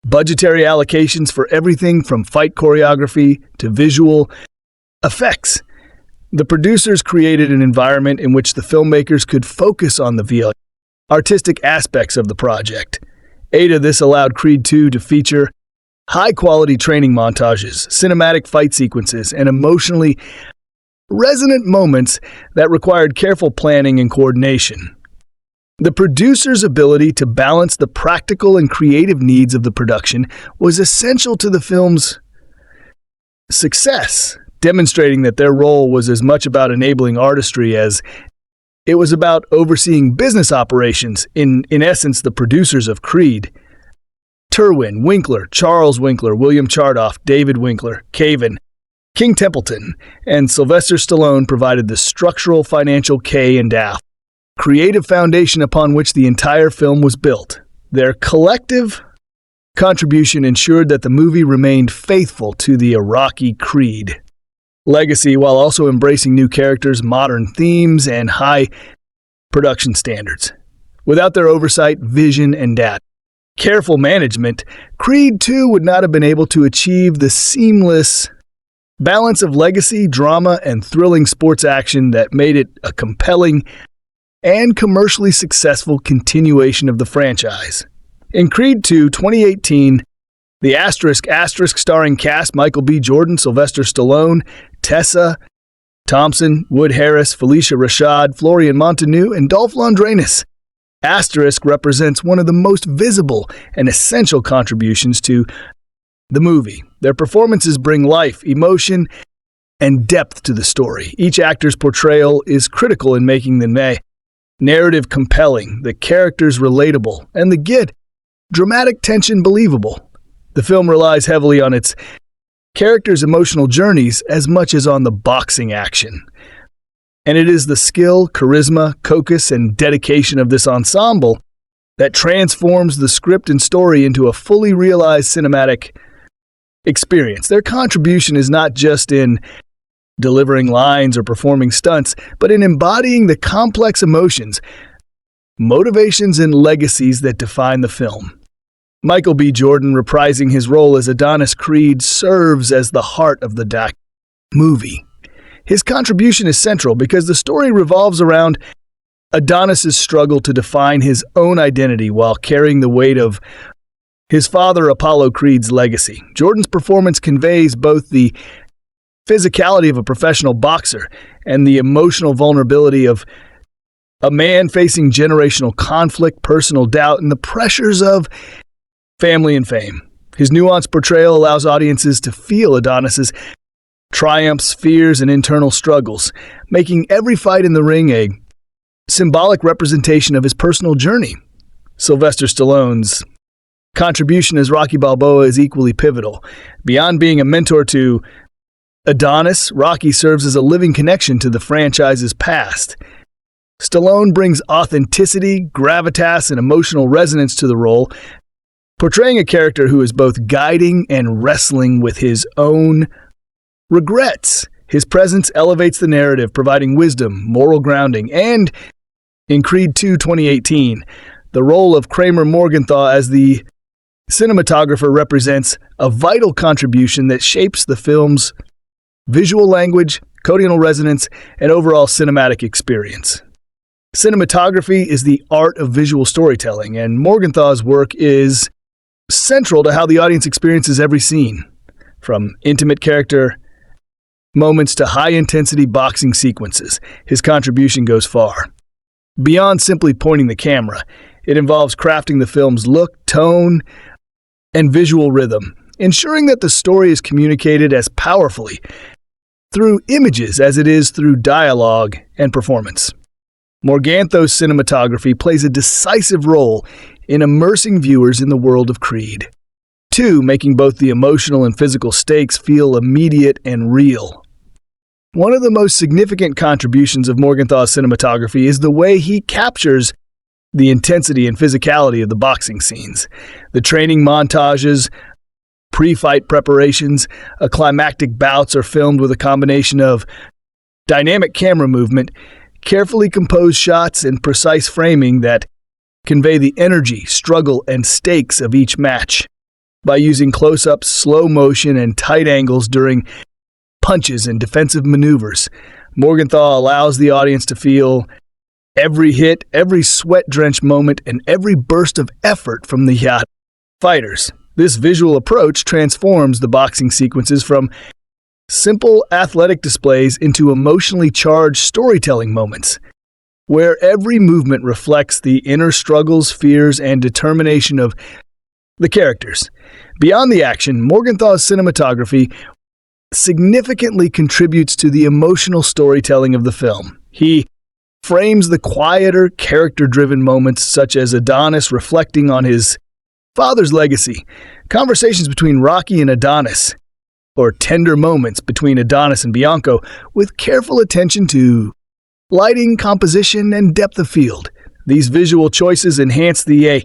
budgetary allocations for everything from fight choreography to visual effects. The producers created an environment in which the filmmakers could focus on the artistic aspects of the project. This allowed Creed II to feature high-quality training montages, cinematic fight sequences, and emotionally resonant moments that required careful planning and coordination. The producer's ability to balance the practical and creative needs of the production was essential to the film's success, demonstrating that their role was as much about enabling artistry as it was about overseeing business operations, in essence, the producers of Creed. Terwin, Winkler, Charles Winkler, William Chardoff, David Winkler, Caven, King Templeton, and Sylvester Stallone provided the structural, financial creative foundation upon which the entire film was built. Their collective contribution ensured that the movie remained faithful to the Iraqi Creed legacy while also embracing new characters, modern themes, and high production standards. Without their oversight, vision, and careful management, Creed II would not have been able to achieve the seamless balance of legacy, drama, and thrilling sports action that made it a compelling and commercially successful continuation of the franchise. In Creed II 2018, the ** starring cast Michael B. Jordan, Sylvester Stallone, Tessa Thompson, Wood Harris, Felicia Rashad, Florian Montañu, and Dolph Lundgren * represents one of the most visible and essential contributions to the movie. Their performances bring life, emotion, and depth to the story. Each actor's portrayal is critical in making the narrative compelling, the characters relatable, and the dramatic tension believable. The film relies heavily on its characters' emotional journeys as much as on the boxing action. And it is the skill, charisma, focus, and dedication of this ensemble that transforms the script and story into a fully realized cinematic experience. Their contribution is not just in delivering lines or performing stunts, but in embodying the complex emotions, motivations, and legacies that define the film. Michael B. Jordan, reprising his role as Adonis Creed, serves as the heart of the movie. His contribution is central because the story revolves around Adonis's struggle to define his own identity while carrying the weight of his father Apollo Creed's legacy. Jordan's performance conveys both the physicality of a professional boxer and the emotional vulnerability of a man facing generational conflict, personal doubt, and the pressures of family and fame. His nuanced portrayal allows audiences to feel Adonis's triumphs, fears, and internal struggles, making every fight in the ring a symbolic representation of his personal journey. Sylvester Stallone's contribution as Rocky Balboa is equally pivotal. Beyond being a mentor to Adonis, Rocky serves as a living connection to the franchise's past. Stallone brings authenticity, gravitas, and emotional resonance to the role, portraying a character who is both guiding and wrestling with his own regrets. His presence elevates the narrative, providing wisdom, moral grounding, and in Creed II 2018, the role of Kramer Morgenthau as the cinematographer represents a vital contribution that shapes the film's visual language, tonal resonance, and overall cinematic experience. Cinematography is the art of visual storytelling, and Morgenthau's work is central to how the audience experiences every scene, from intimate character moments to high-intensity boxing sequences. His contribution goes far. Beyond simply pointing the camera, it involves crafting the film's look, tone, and visual rhythm, ensuring that the story is communicated as powerfully through images as it is through dialogue and performance. Morgenthau's cinematography plays a decisive role in immersing viewers in the world of Creed. 2, making both the emotional and physical stakes feel immediate and real. One of the most significant contributions of Morgenthau's cinematography is the way he captures the intensity and physicality of the boxing scenes. The training montages, pre-fight preparations, climactic bouts are filmed with a combination of dynamic camera movement, carefully composed shots and precise framing that convey the energy, struggle, and stakes of each match. By using close-ups, slow motion, and tight angles during punches and defensive maneuvers, Morgenthau allows the audience to feel every hit, every sweat-drenched moment, and every burst of effort from the fighters. This visual approach transforms the boxing sequences from simple athletic displays into emotionally charged storytelling moments, where every movement reflects the inner struggles, fears, and determination of the characters. Beyond the action, Morgenthau's cinematography significantly contributes to the emotional storytelling of the film. He frames the quieter, character-driven moments such as Adonis reflecting on his father's legacy, conversations between Rocky and Adonis, or tender moments between Adonis and Bianco, with careful attention to lighting, composition, and depth of field. These visual choices enhance the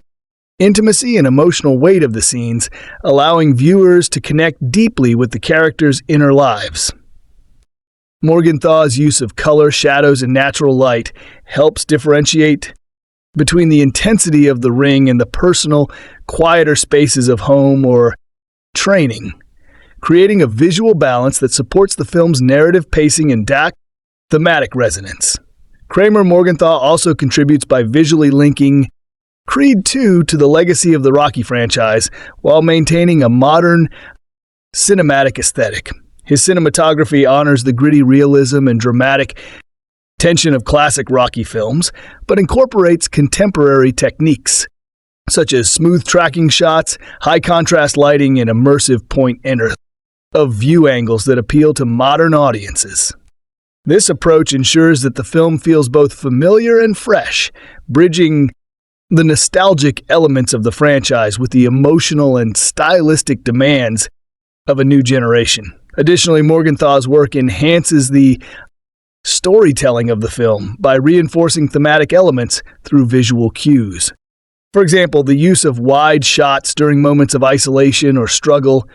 intimacy and emotional weight of the scenes, allowing viewers to connect deeply with the characters' inner lives. Morgenthau's use of color, shadows, and natural light helps differentiate between the intensity of the ring and the personal, quieter spaces of home or training, creating a visual balance that supports the film's narrative pacing and thematic resonance. Kramer Morgenthau also contributes by visually linking Creed II to the legacy of the Rocky franchise while maintaining a modern cinematic aesthetic. His cinematography honors the gritty realism and dramatic tension of classic Rocky films, but incorporates contemporary techniques such as smooth tracking shots, high contrast lighting, and immersive point of view angles that appeal to modern audiences. This approach ensures that the film feels both familiar and fresh, bridging the nostalgic elements of the franchise with the emotional and stylistic demands of a new generation. Additionally, Morgenthau's work enhances the storytelling of the film by reinforcing thematic elements through visual cues. For example, the use of wide shots during moments of isolation or struggle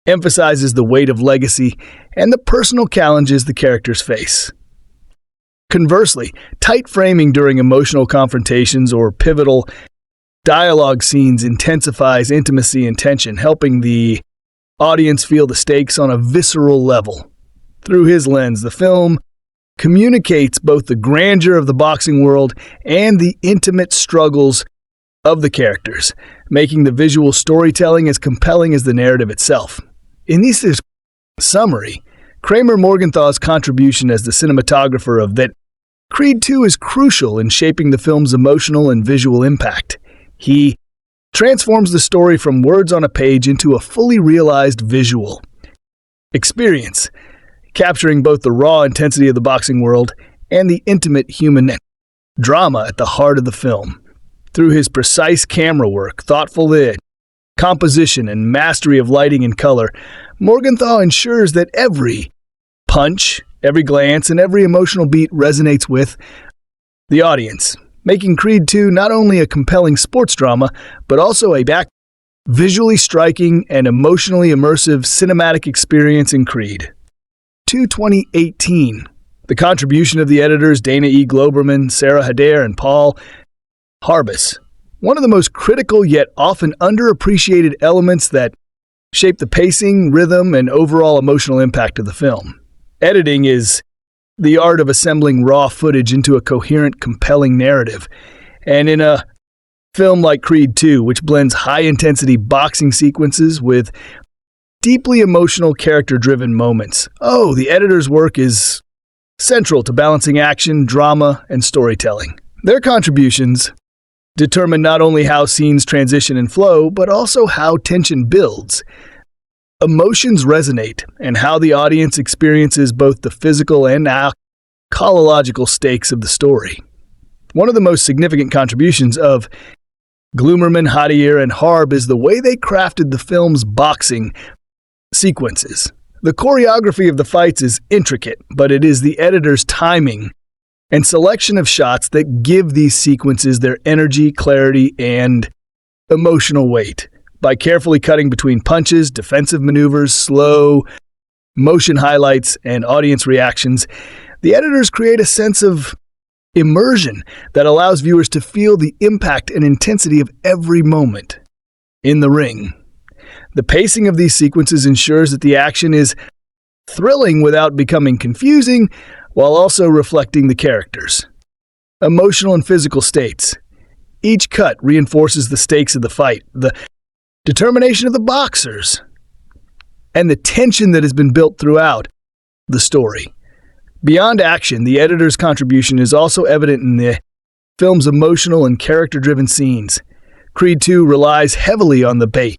emphasizes the weight of legacy and the personal challenges the characters face. Conversely, tight framing during emotional confrontations or pivotal dialogue scenes intensifies intimacy and tension, helping the audience feel the stakes on a visceral level. Through his lens, the film communicates both the grandeur of the boxing world and the intimate struggles of the characters, making the visual storytelling as compelling as the narrative itself. In this summary, Kramer Morgenthau's contribution as the cinematographer of that Creed II is crucial in shaping the film's emotional and visual impact. He transforms the story from words on a page into a fully realized visual experience, capturing both the raw intensity of the boxing world and the intimate human drama at the heart of the film. Through his precise camera work, thoughtful composition, and mastery of lighting and color, Morgenthau ensures that every punch, every glance, and every emotional beat resonates with the audience, making Creed II not only a compelling sports drama, but also a visually striking and emotionally immersive cinematic experience in Creed II 2018. The contribution of the editors Dana E. Globerman, Sarah Hadair, and Paul Harbus, one of the most critical yet often underappreciated elements that shape the pacing, rhythm, and overall emotional impact of the film. Editing is the art of assembling raw footage into a coherent, compelling narrative. And in a film like Creed II, which blends high-intensity boxing sequences with deeply emotional, character-driven moments, the editor's work is central to balancing action, drama, and storytelling. Their contributions determine not only how scenes transition and flow, but also how tension builds, emotions resonate, and how the audience experiences both the physical and psychological stakes of the story. One of the most significant contributions of Globerman, Hadair, and Harb is the way they crafted the film's boxing sequences. The choreography of the fights is intricate, but it is the editor's timing and selection of shots that give these sequences their energy, clarity, and emotional weight. By carefully cutting between punches, defensive maneuvers, slow motion highlights, and audience reactions, The editors create a sense of immersion that allows viewers to feel the impact and intensity of every moment in the ring. The pacing of these sequences ensures that the action is thrilling without becoming confusing, while also reflecting the characters' emotional and physical states. Each cut reinforces the stakes of the fight, the determination of the boxers, and the tension that has been built throughout the story. Beyond action, the editor's contribution is also evident in the film's emotional and character-driven scenes. Creed II relies heavily on the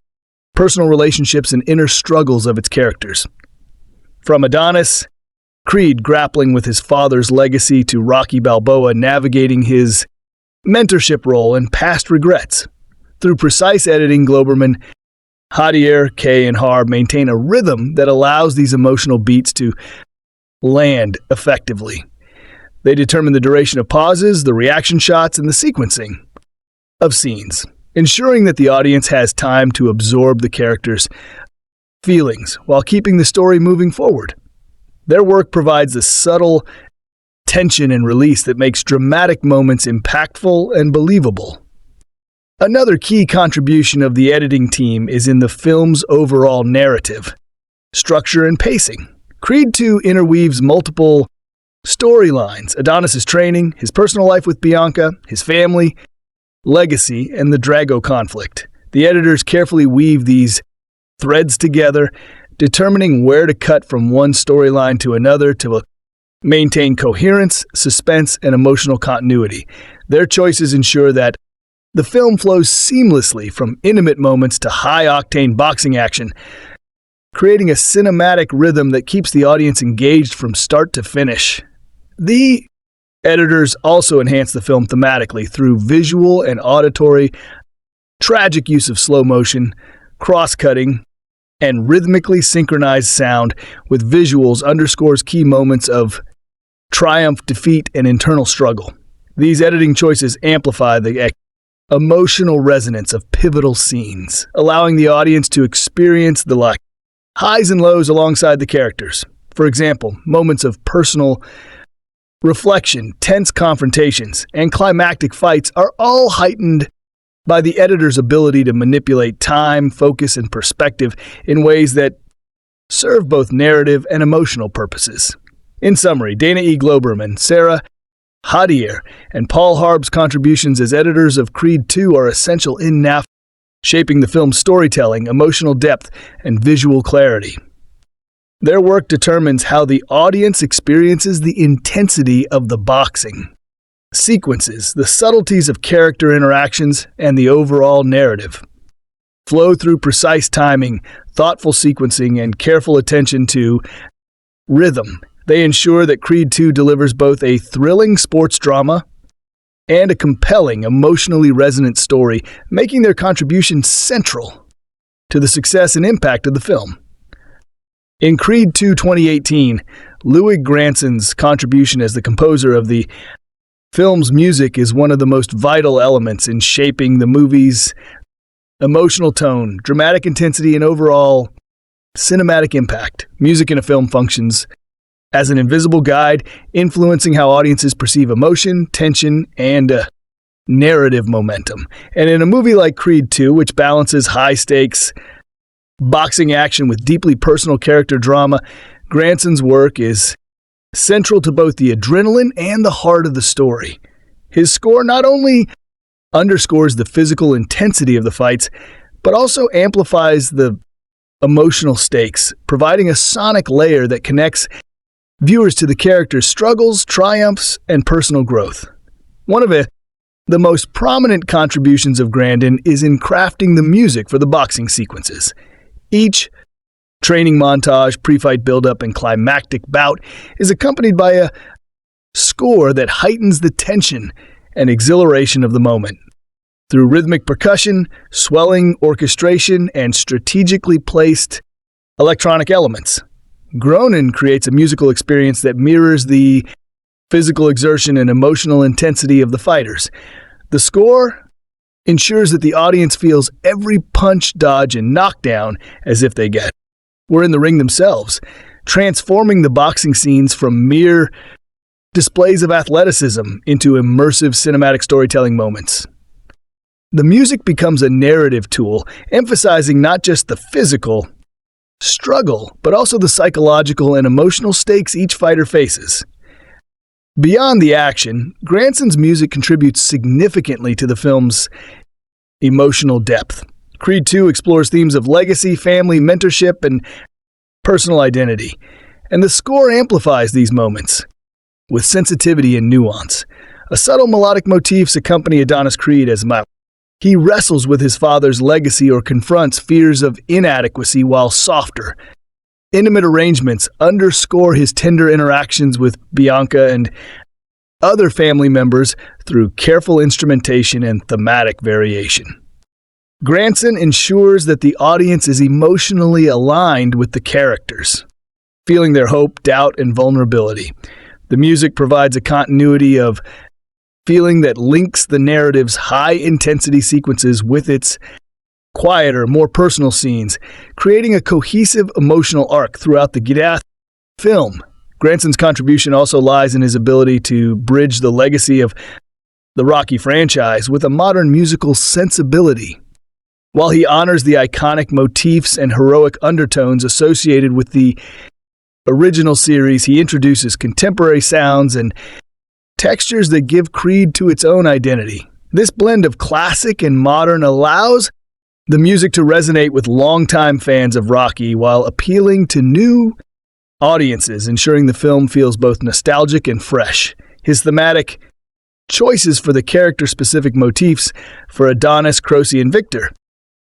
personal relationships and inner struggles of its characters. From Adonis, Creed grappling with his father's legacy, to Rocky Balboa navigating his mentorship role and past regrets. Through precise editing, Globerman, Hadier, Kay, and Harb maintain a rhythm that allows these emotional beats to land effectively. They determine the duration of pauses, the reaction shots, and the sequencing of scenes, ensuring that the audience has time to absorb the characters' feelings while keeping the story moving forward. Their work provides a subtle tension and release that makes dramatic moments impactful and believable. Another key contribution of the editing team is in the film's overall narrative, structure, and pacing. Creed II interweaves multiple storylines: Adonis' training, his personal life with Bianca, his family, legacy, and the Drago conflict. The editors carefully weave these threads together, determining where to cut from one storyline to another to maintain coherence, suspense, and emotional continuity. Their choices ensure that the film flows seamlessly from intimate moments to high-octane boxing action, creating a cinematic rhythm that keeps the audience engaged from start to finish. The editors also enhance the film thematically through visual and auditory, tragic use of slow motion, cross-cutting, and rhythmically synchronized sound with visuals underscores key moments of triumph, defeat, and internal struggle. These editing choices amplify the emotional resonance of pivotal scenes, allowing the audience to experience the highs and lows alongside the characters. For example, moments of personal reflection, tense confrontations, and climactic fights are all heightened by the editor's ability to manipulate time, focus, and perspective in ways that serve both narrative and emotional purposes. In summary, Dana E. Globerman, Sarah Hadier, and Paul Harb's contributions as editors of Creed II are essential in shaping the film's storytelling, emotional depth, and visual clarity. Their work determines how the audience experiences the intensity of the boxing sequences, the subtleties of character interactions, and the overall narrative. Flow through precise timing, thoughtful sequencing, and careful attention to rhythm. They ensure that Creed II delivers both a thrilling sports drama and a compelling, emotionally resonant story, making their contribution central to the success and impact of the film. In Creed II 2018, Ludwig Göransson's contribution as the composer of the film's music is one of the most vital elements in shaping the movie's emotional tone, dramatic intensity, and overall cinematic impact. Music in a film functions as an invisible guide, influencing how audiences perceive emotion, tension, and narrative momentum. And in a movie like Creed II, which balances high-stakes boxing action with deeply personal character drama, Göransson's work is central to both the adrenaline and the heart of the story. His score not only underscores the physical intensity of the fights, but also amplifies the emotional stakes, providing a sonic layer that connects viewers to the characters' struggles, triumphs, and personal growth. One of the most prominent contributions of Grandin is in crafting the music for the boxing sequences. Each training montage, pre-fight build-up, and climactic bout is accompanied by a score that heightens the tension and exhilaration of the moment. Through rhythmic percussion, swelling orchestration, and strategically placed electronic elements, Groening creates a musical experience that mirrors the physical exertion and emotional intensity of the fighters. The score ensures that the audience feels every punch, dodge, and knockdown as if they were in the ring themselves, transforming the boxing scenes from mere displays of athleticism into immersive cinematic storytelling moments. The music becomes a narrative tool, emphasizing not just the physical struggle, but also the psychological and emotional stakes each fighter faces. Beyond the action, Granson's music contributes significantly to the film's emotional depth. Creed II explores themes of legacy, family, mentorship, and personal identity, and the score amplifies these moments with sensitivity and nuance. A subtle melodic motifs accompany Adonis Creed as he wrestles with his father's legacy or confronts fears of inadequacy, while softer, intimate arrangements underscore his tender interactions with Bianca and other family members through careful instrumentation and thematic variation. Granson ensures that the audience is emotionally aligned with the characters, feeling their hope, doubt, and vulnerability. The music provides a continuity of feeling that links the narrative's high-intensity sequences with its quieter, more personal scenes, creating a cohesive emotional arc throughout the Gidath film. Granson's contribution also lies in his ability to bridge the legacy of the Rocky franchise with a modern musical sensibility. While he honors the iconic motifs and heroic undertones associated with the original series, he introduces contemporary sounds and textures that give Creed to its own identity. This blend of classic and modern allows the music to resonate with longtime fans of Rocky while appealing to new audiences, ensuring the film feels both nostalgic and fresh. His thematic choices for the character-specific motifs for Adonis, Croce, and Victor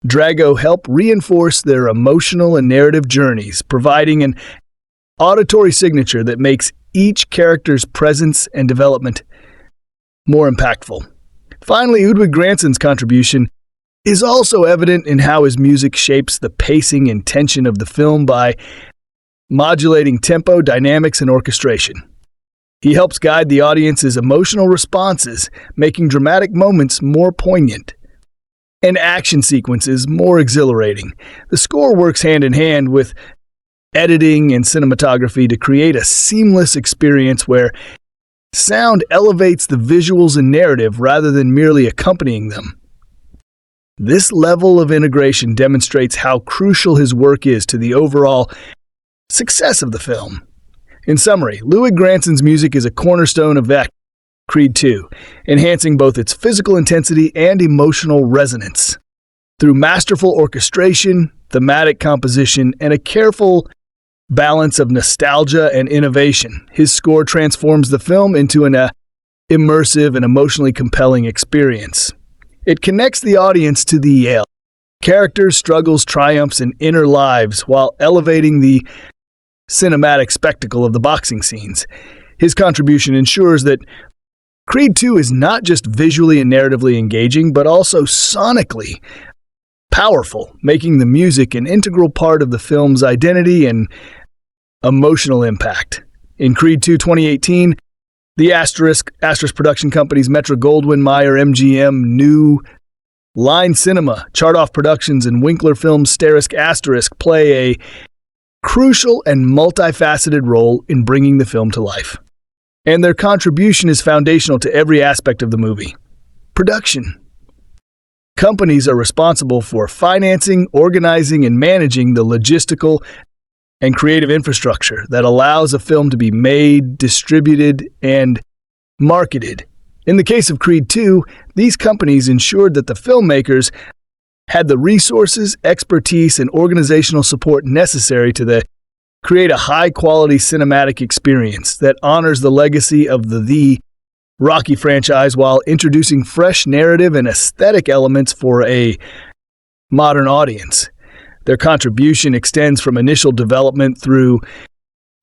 Drago help reinforce their emotional and narrative journeys, providing an auditory signature that makes each character's presence and development more impactful. Finally, Ludwig Granson's contribution is also evident in how his music shapes the pacing and tension of the film by modulating tempo, dynamics, and orchestration. He helps guide the audience's emotional responses, making dramatic moments more poignant and action sequences more exhilarating. The score works hand in hand with editing and cinematography to create a seamless experience where sound elevates the visuals and narrative rather than merely accompanying them. This level of integration demonstrates how crucial his work is to the overall success of the film. In summary, Ludwig Granson's music is a cornerstone of Creed II, enhancing both its physical intensity and emotional resonance. Through masterful orchestration, thematic composition, and a careful balance of nostalgia and innovation, his score transforms the film into an immersive and emotionally compelling experience. It connects the audience to the characters' struggles, triumphs, and inner lives while elevating the cinematic spectacle of the boxing scenes. His contribution ensures that Creed II is not just visually and narratively engaging, but also sonically powerful, making the music an integral part of the film's identity and emotional impact. In Creed II 2018, the Asterisk production companies Metro-Goldwyn-Mayer, MGM, New Line Cinema, Chartoff Productions, and Winkler Films Asterisk play a crucial and multifaceted role in bringing the film to life. And their contribution is foundational to every aspect of the movie. Production. Companies are responsible for financing, organizing, and managing the logistical and creative infrastructure that allows a film to be made, distributed, and marketed. In the case of Creed II, these companies ensured that the filmmakers had the resources, expertise, and organizational support necessary to create a high-quality cinematic experience that honors the legacy of the Rocky franchise while introducing fresh narrative and aesthetic elements for a modern audience. Their contribution extends from initial development through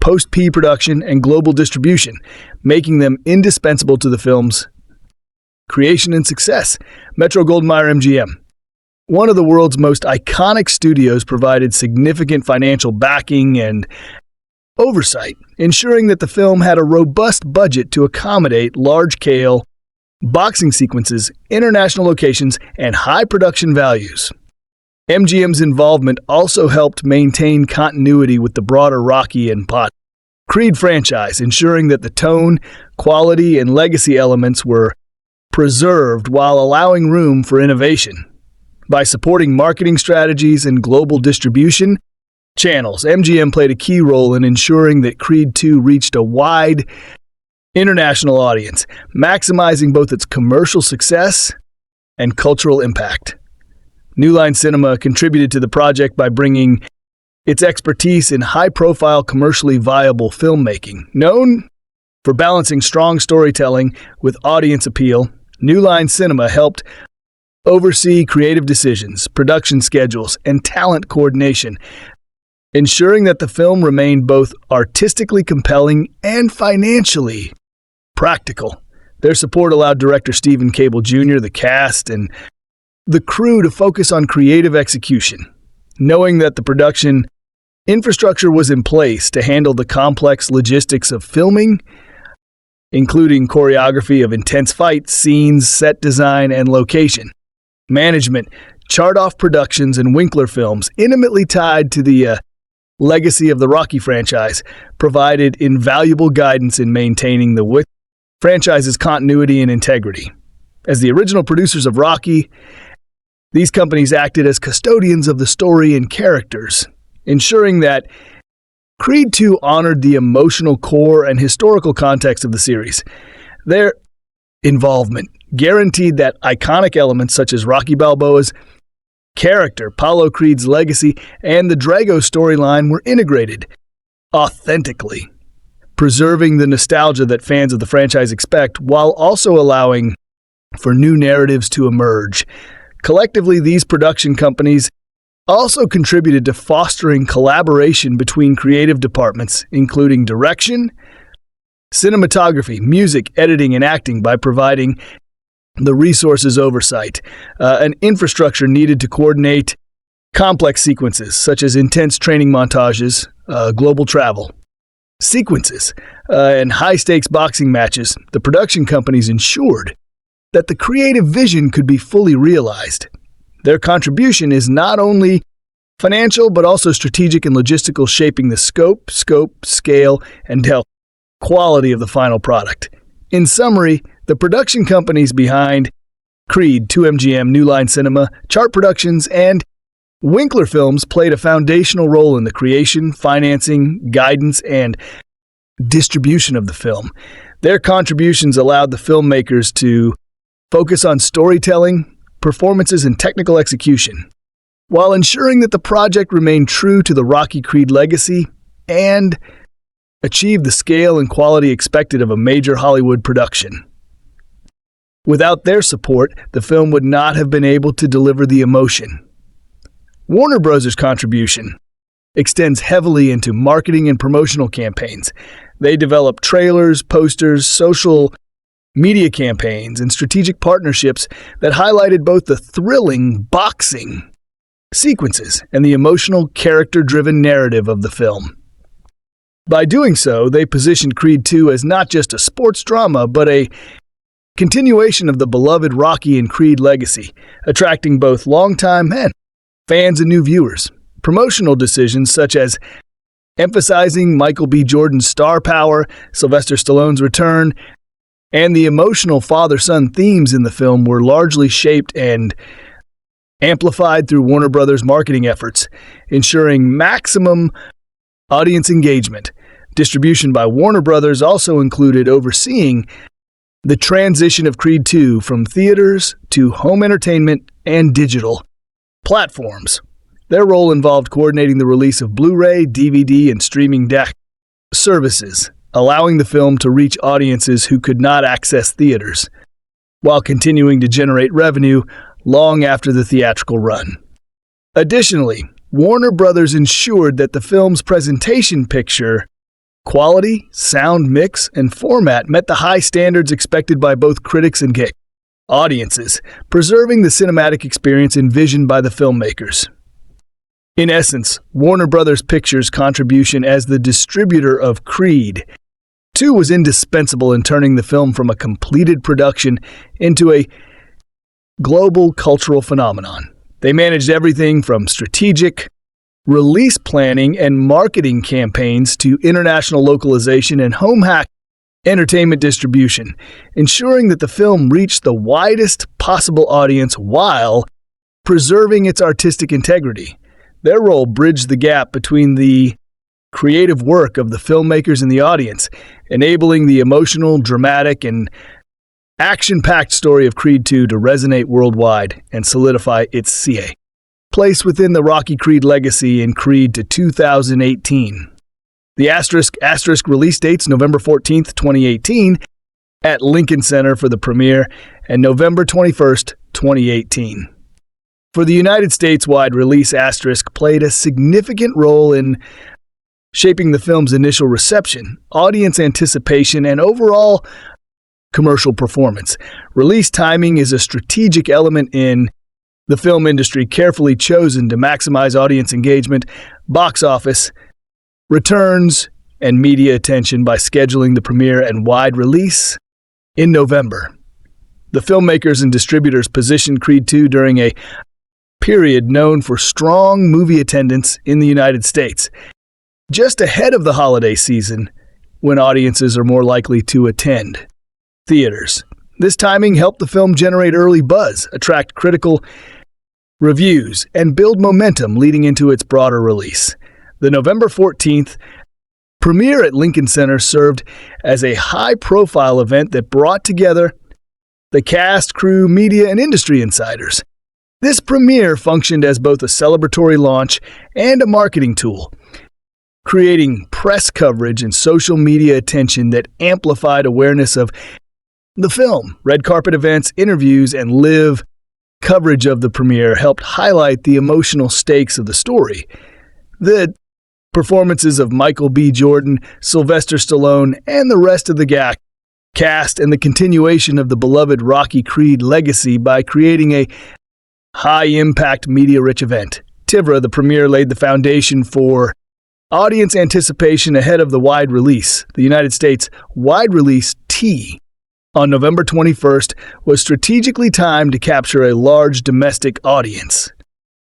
post-production and global distribution, making them indispensable to the film's creation and success. Metro-Goldwyn-Mayer, MGM. One of the world's most iconic studios, provided significant financial backing and oversight, ensuring that the film had a robust budget to accommodate large-scale boxing sequences, international locations, and high production values. MGM's involvement also helped maintain continuity with the broader Rocky and Creed franchise, ensuring that the tone, quality, and legacy elements were preserved while allowing room for innovation. By supporting marketing strategies and global distribution channels, MGM played a key role in ensuring that Creed II reached a wide international audience, maximizing both its commercial success and cultural impact. New Line Cinema contributed to the project by bringing its expertise in high-profile, commercially viable filmmaking. Known for balancing strong storytelling with audience appeal, New Line Cinema helped oversee creative decisions, production schedules, and talent coordination, ensuring that the film remained both artistically compelling and financially practical. Their support allowed director Stephen Cable Jr., the cast, and the crew to focus on creative execution, knowing that the production infrastructure was in place to handle the complex logistics of filming, including choreography of intense fight scenes, set design, and location. Management, Chartoff Productions, and Winkler Films, intimately tied to the legacy of the Rocky franchise, provided invaluable guidance in maintaining the franchise's continuity and integrity. As the original producers of Rocky, these companies acted as custodians of the story and characters, ensuring that Creed II honored the emotional core and historical context of the series. Their involvement guaranteed that iconic elements such as Rocky Balboa's character, Apollo Creed's legacy, and the Drago storyline were integrated authentically, preserving the nostalgia that fans of the franchise expect while also allowing for new narratives to emerge. Collectively, these production companies also contributed to fostering collaboration between creative departments, including direction, cinematography, music, editing, and acting, by providing the resources oversight, an infrastructure needed to coordinate complex sequences, such as intense training montages, global travel sequences, and high-stakes boxing matches. The production companies ensured that the creative vision could be fully realized. Their contribution is not only financial, but also strategic and logistical, shaping the scope, scale, and quality of the final product. In summary, the production companies behind Creed, 2MGM, New Line Cinema, Chart Productions, and Winkler Films played a foundational role in the creation, financing, guidance, and distribution of the film. Their contributions allowed the filmmakers to focus on storytelling, performances, and technical execution, while ensuring that the project remained true to the Rocky Creed legacy and achieved the scale and quality expected of a major Hollywood production. Without their support, the film would not have been able to deliver the emotion. Warner Bros.' contribution extends heavily into marketing and promotional campaigns. They developed trailers, posters, social media campaigns, and strategic partnerships that highlighted both the thrilling boxing sequences and the emotional, character-driven narrative of the film. By doing so, they positioned Creed II as not just a sports drama, but a continuation of the beloved Rocky and Creed legacy, attracting both longtime fans and new viewers. Promotional decisions such as emphasizing Michael B. Jordan's star power, Sylvester Stallone's return, and the emotional father-son themes in the film were largely shaped and amplified through Warner Bros. Marketing efforts, ensuring maximum audience engagement. Distribution by Warner Bros. Also included overseeing the transition of Creed II from theaters to home entertainment and digital platforms. Their role involved coordinating the release of Blu-ray, DVD, and streaming deck services, allowing the film to reach audiences who could not access theaters, while continuing to generate revenue long after the theatrical run. Additionally, Warner Bros. Ensured that the film's presentation picture quality, sound mix, and format met the high standards expected by both critics and audiences, preserving the cinematic experience envisioned by the filmmakers. In essence, Warner Bros. Pictures' contribution as the distributor of Creed II was indispensable in turning the film from a completed production into a global cultural phenomenon. They managed everything from strategic release planning and marketing campaigns to international localization and home hack entertainment distribution, ensuring that the film reached the widest possible audience while preserving its artistic integrity. Their role bridged the gap between the creative work of the filmmakers and the audience, enabling the emotional, dramatic, and action-packed story of Creed 2 to resonate worldwide and solidify its CA place within the Rocky Creed legacy in Creed to 2018. The asterisk release dates November 14th, 2018 at Lincoln Center for the premiere and November 21st, 2018. For the United States-wide release, asterisk played a significant role in shaping the film's initial reception, audience anticipation, and overall commercial performance. Release timing is a strategic element in the film industry, carefully chosen to maximize audience engagement, box office, returns, and media attention by scheduling the premiere and wide release in November. The filmmakers and distributors positioned Creed 2 during a period known for strong movie attendance in the United States, just ahead of the holiday season when audiences are more likely to attend theaters. This timing helped the film generate early buzz, attract critical reviews, and build momentum leading into its broader release. The November 14th premiere at Lincoln Center served as a high-profile event that brought together the cast, crew, media, and industry insiders. This premiere functioned as both a celebratory launch and a marketing tool, creating press coverage and social media attention that amplified awareness of the film. Red carpet events, interviews, and live coverage of the premiere helped highlight the emotional stakes of the story. The performances of Michael B. Jordan, Sylvester Stallone, and the rest of the cast, and the continuation of the beloved Rocky Creed legacy by creating a high-impact, media-rich event. TIVRA, the premiere, laid the foundation for audience anticipation ahead of the wide release. The United States wide release T on November 21st was strategically timed to capture a large domestic audience.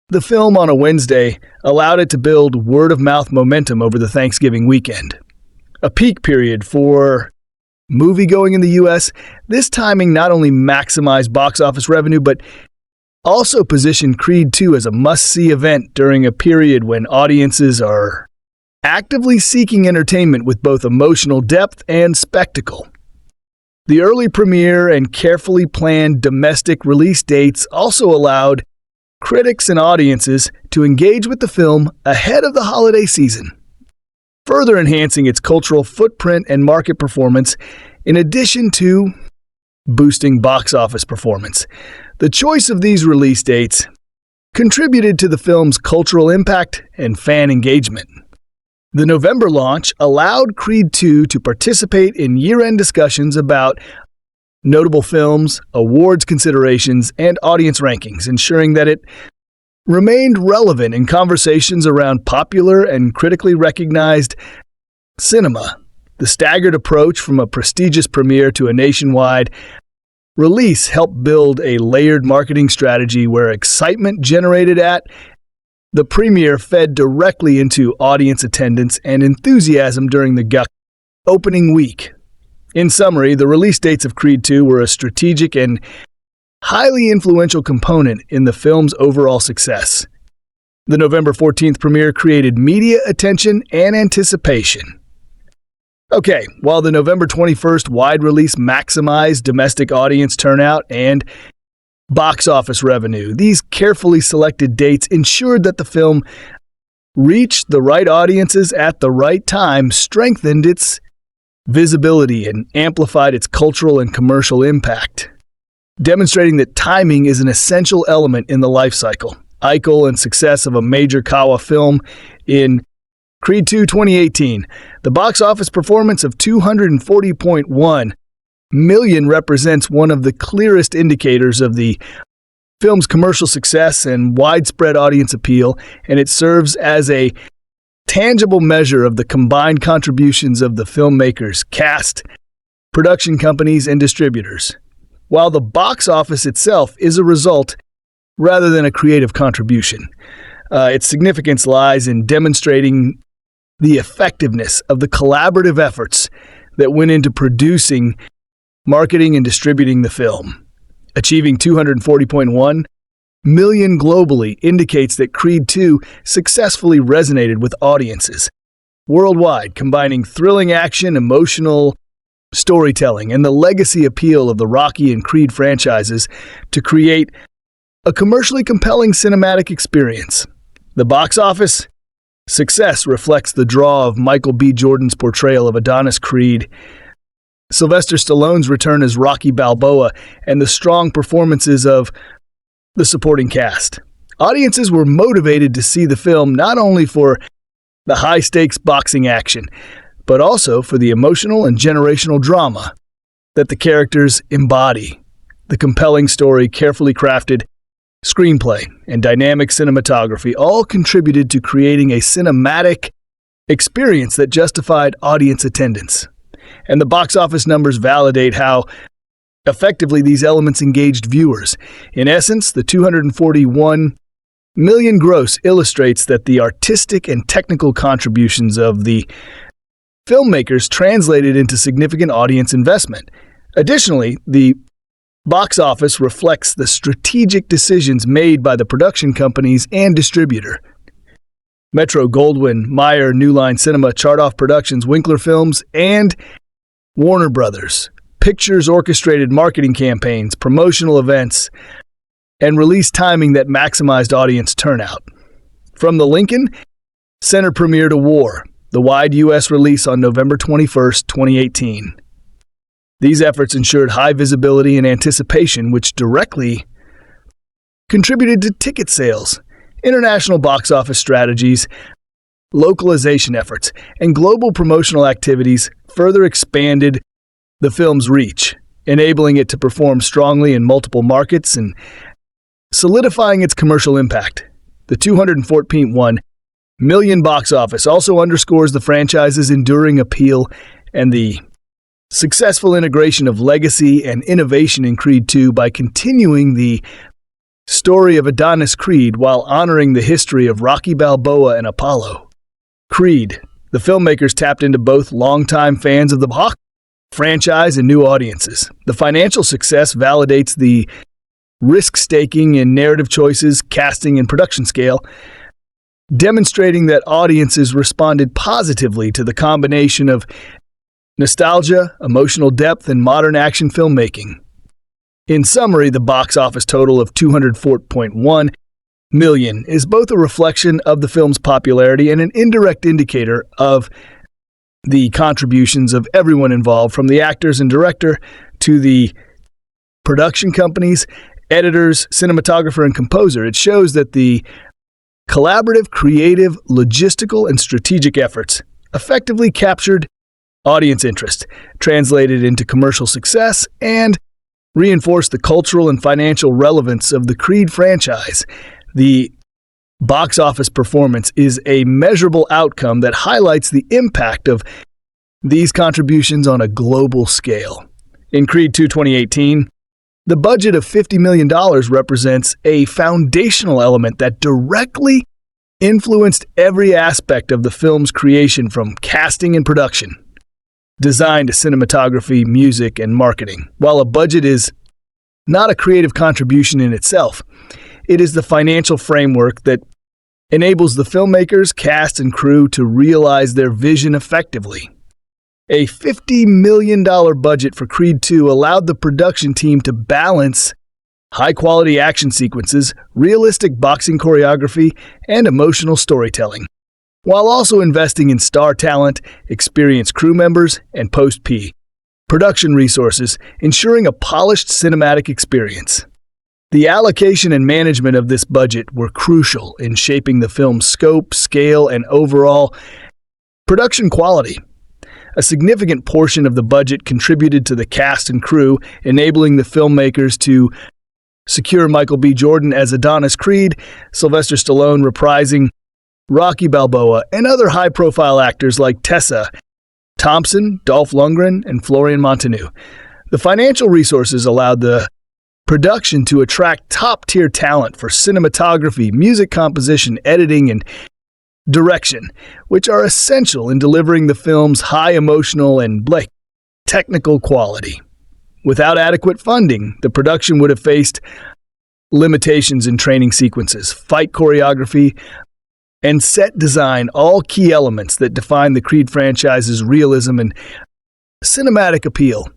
The film on a Wednesday allowed it to build word-of-mouth momentum over the Thanksgiving weekend. A peak period for moviegoing in the U.S., this timing not only maximized box office revenue, but also positioned Creed 2 as a must-see event during a period when audiences are actively seeking entertainment with both emotional depth and spectacle. The early premiere and carefully planned domestic release dates also allowed critics and audiences to engage with the film ahead of the holiday season, further enhancing its cultural footprint and market performance, in addition to boosting box office performance. The choice of these release dates contributed to the film's cultural impact and fan engagement. The November launch allowed Creed 2 to participate in year-end discussions about notable films, awards considerations, and audience rankings, ensuring that it remained relevant in conversations around popular and critically recognized cinema. The staggered approach from a prestigious premiere to a nationwide release helped build a layered marketing strategy where excitement generated at the premiere fed directly into audience attendance and enthusiasm during the opening week. In summary, the release dates of Creed 2 were a strategic and highly influential component in the film's overall success. The November 14th premiere created media attention and anticipation. Okay, while the November 21st wide release maximized domestic audience turnout and box office revenue, these carefully selected dates ensured that the film reached the right audiences at the right time, strengthened its visibility, and amplified its cultural and commercial impact, demonstrating that timing is an essential element in the life cycle and success of a major Kawa film. In Creed 2 2018, the box office performance of $240.1 million represents one of the clearest indicators of the film's commercial success and widespread audience appeal, and it serves as a tangible measure of the combined contributions of the filmmakers, cast, production companies, and distributors. While the box office itself is a result rather than a creative contribution, Its significance lies in demonstrating the effectiveness of the collaborative efforts that went into producing, marketing, and distributing the film. Achieving 240.1 million globally indicates that Creed II successfully resonated with audiences worldwide, combining thrilling action, emotional storytelling, and the legacy appeal of the Rocky and Creed franchises to create a commercially compelling cinematic experience. The box office success reflects the draw of Michael B. Jordan's portrayal of Adonis Creed, Sylvester Stallone's return as Rocky Balboa, and the strong performances of the supporting cast. Audiences were motivated to see the film not only for the high-stakes boxing action, but also for the emotional and generational drama that the characters embody. The compelling story, carefully crafted screenplay, and dynamic cinematography all contributed to creating a cinematic experience that justified audience attendance. And the box office numbers validate how effectively these elements engaged viewers. In essence, the 241 million gross illustrates that the artistic and technical contributions of the filmmakers translated into significant audience investment. Additionally, the box office reflects the strategic decisions made by the production companies and distributor. Metro-Goldwyn-Mayer, New Line Cinema, Chartoff Productions, Winkler Films, and Warner Brothers Pictures orchestrated marketing campaigns, promotional events, and release timing that maximized audience turnout. From the Lincoln Center premiere to War, the wide U.S. release on November 21, 2018. These efforts ensured high visibility and anticipation, which directly contributed to ticket sales, international box office strategies, localization efforts, and global promotional activities further expanded the film's reach, enabling it to perform strongly in multiple markets and solidifying its commercial impact. The 214.1 million box office also underscores the franchise's enduring appeal and the successful integration of legacy and innovation in Creed II by continuing the story of Adonis Creed while honoring the history of Rocky Balboa and Apollo. Creed. The filmmakers tapped into both longtime fans of the franchise and new audiences. The financial success validates the risk-taking in narrative choices, casting, and production scale, demonstrating that audiences responded positively to the combination of nostalgia, emotional depth, and modern action filmmaking. In summary, the box office total of 204.1 million is both a reflection of the film's popularity and an indirect indicator of the contributions of everyone involved, from the actors and director to the production companies, editors, cinematographer, and composer. It shows that the collaborative, creative, logistical, and strategic efforts effectively captured audience interest, translated into commercial success, and reinforced the cultural and financial relevance of the Creed franchise. The box office performance is a measurable outcome that highlights the impact of these contributions on a global scale. In Creed II 2018, the budget of $50 million represents a foundational element that directly influenced every aspect of the film's creation, from casting and production, design to cinematography, music, and marketing. While a budget is not a creative contribution in itself, it is the financial framework that enables the filmmakers, cast, and crew to realize their vision effectively. A $50 million budget for Creed II allowed the production team to balance high-quality action sequences, realistic boxing choreography, and emotional storytelling, while also investing in star talent, experienced crew members, and post-production resources, ensuring a polished cinematic experience. The allocation and management of this budget were crucial in shaping the film's scope, scale, and overall production quality. A significant portion of the budget contributed to the cast and crew, enabling the filmmakers to secure Michael B. Jordan as Adonis Creed, Sylvester Stallone reprising Rocky Balboa, and other high-profile actors like Tessa Thompson, Dolph Lundgren, and Florian Montaño. The financial resources allowed the production to attract top-tier talent for cinematography, music composition, editing, and direction, which are essential in delivering the film's high emotional and technical quality. Without adequate funding, the production would have faced limitations in training sequences, fight choreography, and set design, all key elements that define the Creed franchise's realism and cinematic appeal.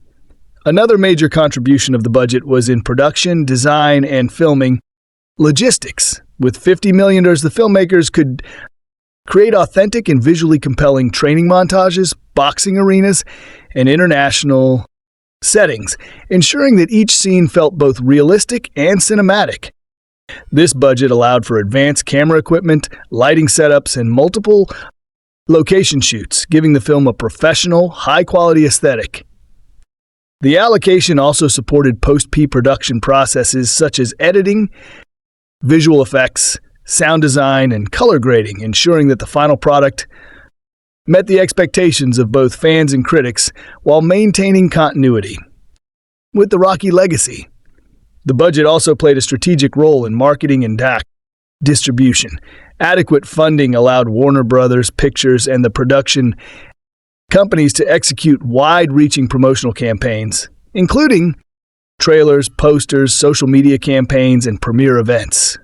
Another major contribution of the budget was in production, design, and filming logistics. With $50 million, the filmmakers could create authentic and visually compelling training montages, boxing arenas, and international settings, ensuring that each scene felt both realistic and cinematic. This budget allowed for advanced camera equipment, lighting setups, and multiple location shoots, giving the film a professional, high-quality aesthetic. The allocation also supported post-production processes such as editing, visual effects, sound design, and color grading, ensuring that the final product met the expectations of both fans and critics while maintaining continuity. With the Rocky legacy, the budget also played a strategic role in marketing and distribution. Adequate funding allowed Warner Brothers Pictures and the production companies to execute wide-reaching promotional campaigns, including trailers, posters, social media campaigns, and premiere events.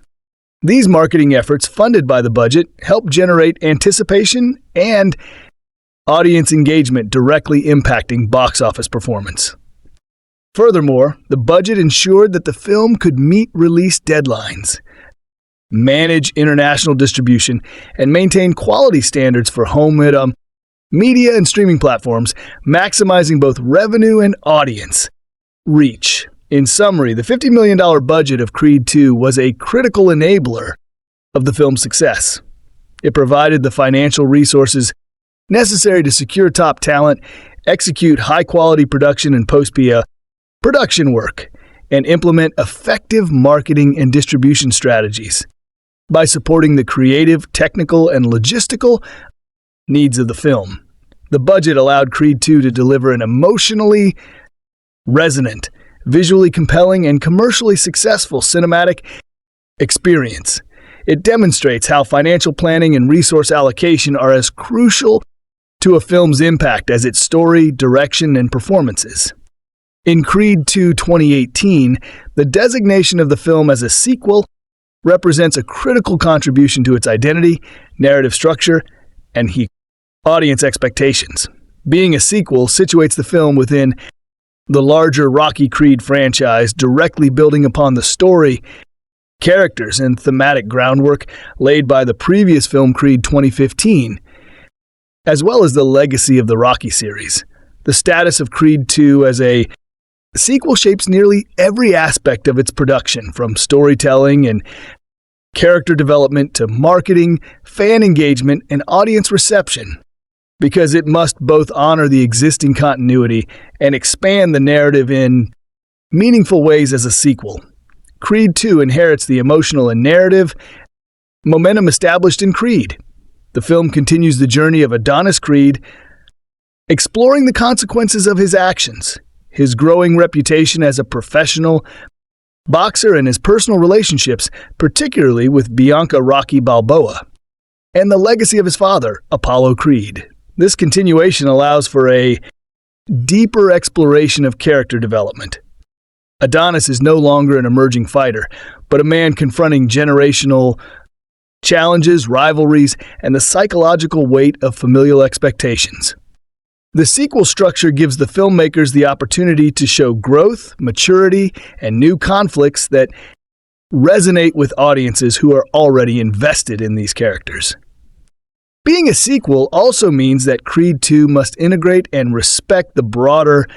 These marketing efforts, funded by the budget, helped generate anticipation and audience engagement, directly impacting box office performance. Furthermore, the budget ensured that the film could meet release deadlines, manage international distribution, and maintain quality standards for home media and streaming platforms, maximizing both revenue and audience reach. In summary, the $50 million budget of Creed II was a critical enabler of the film's success. It provided the financial resources necessary to secure top talent, execute high-quality production and post-production work, and implement effective marketing and distribution strategies. By supporting the creative, technical, and logistical needs of the film, the budget allowed Creed II to deliver an emotionally resonant, visually compelling, and commercially successful cinematic experience. It demonstrates how financial planning and resource allocation are as crucial to a film's impact as its story, direction, and performances. In Creed II 2018, the designation of the film as a sequel represents a critical contribution to its identity, narrative structure, and audience expectations. Being a sequel situates the film within the larger Rocky Creed franchise, directly building upon the story, characters, and thematic groundwork laid by the previous film Creed 2015, as well as the legacy of the Rocky series. The status of Creed II as a sequel shapes nearly every aspect of its production, from storytelling and character development to marketing, fan engagement, and audience reception, because it must both honor the existing continuity and expand the narrative in meaningful ways as a sequel. Creed II inherits the emotional and narrative momentum established in Creed. The film continues the journey of Adonis Creed, exploring the consequences of his actions, his growing reputation as a professional boxer, and his personal relationships, particularly with Bianca "Rocky" Balboa, and the legacy of his father, Apollo Creed. This continuation allows for a deeper exploration of character development. Adonis is no longer an emerging fighter, but a man confronting generational challenges, rivalries, and the psychological weight of familial expectations. The sequel structure gives the filmmakers the opportunity to show growth, maturity, and new conflicts that resonate with audiences who are already invested in these characters. Being a sequel also means that Creed II must integrate and respect the broader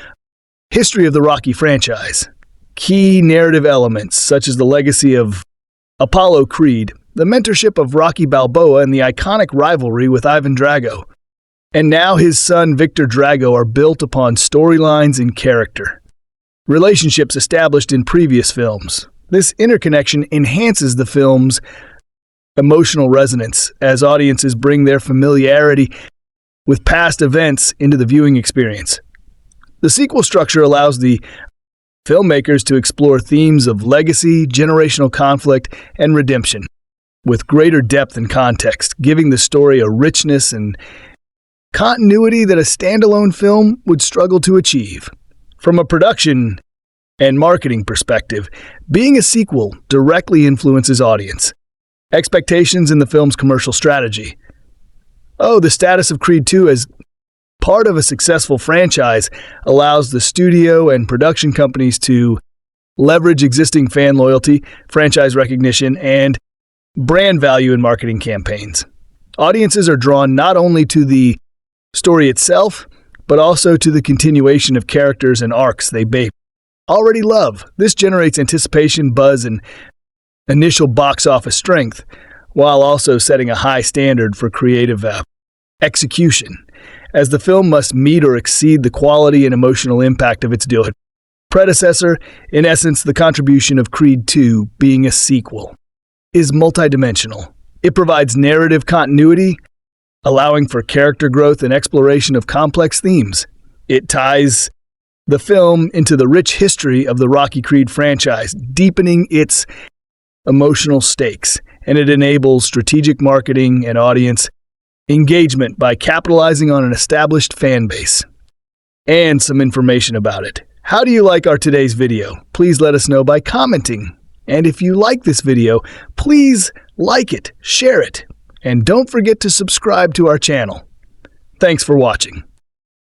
history of the Rocky franchise. Key narrative elements, such as the legacy of Apollo Creed, the mentorship of Rocky Balboa, and the iconic rivalry with Ivan Drago, and now his son Victor Drago, are built upon storylines and character relationships established in previous films. This interconnection enhances the film's emotional resonance as audiences bring their familiarity with past events into the viewing experience. The sequel structure allows the filmmakers to explore themes of legacy, generational conflict, and redemption with greater depth and context, giving the story a richness and continuity that a standalone film would struggle to achieve. From a production and marketing perspective, being a sequel directly influences audience expectations in the film's commercial strategy. The status of Creed 2 as part of a successful franchise allows the studio and production companies to leverage existing fan loyalty, franchise recognition, and brand value in marketing campaigns. Audiences are drawn not only to the story itself, but also to the continuation of characters and arcs they already love. This generates anticipation, buzz, and initial box office strength, while also setting a high standard for creative execution, as the film must meet or exceed the quality and emotional impact of its predecessor. In essence, the contribution of Creed 2, being a sequel, is multidimensional. It provides narrative continuity, allowing for character growth and exploration of complex themes. It ties the film into the rich history of the Rocky Creed franchise, deepening its emotional stakes, and it enables strategic marketing and audience engagement by capitalizing on an established fan base. And some information about it. How do you like our today's video? Please let us know by commenting. And if you like this video, please like it, share it, and don't forget to subscribe to our channel. Thanks for watching.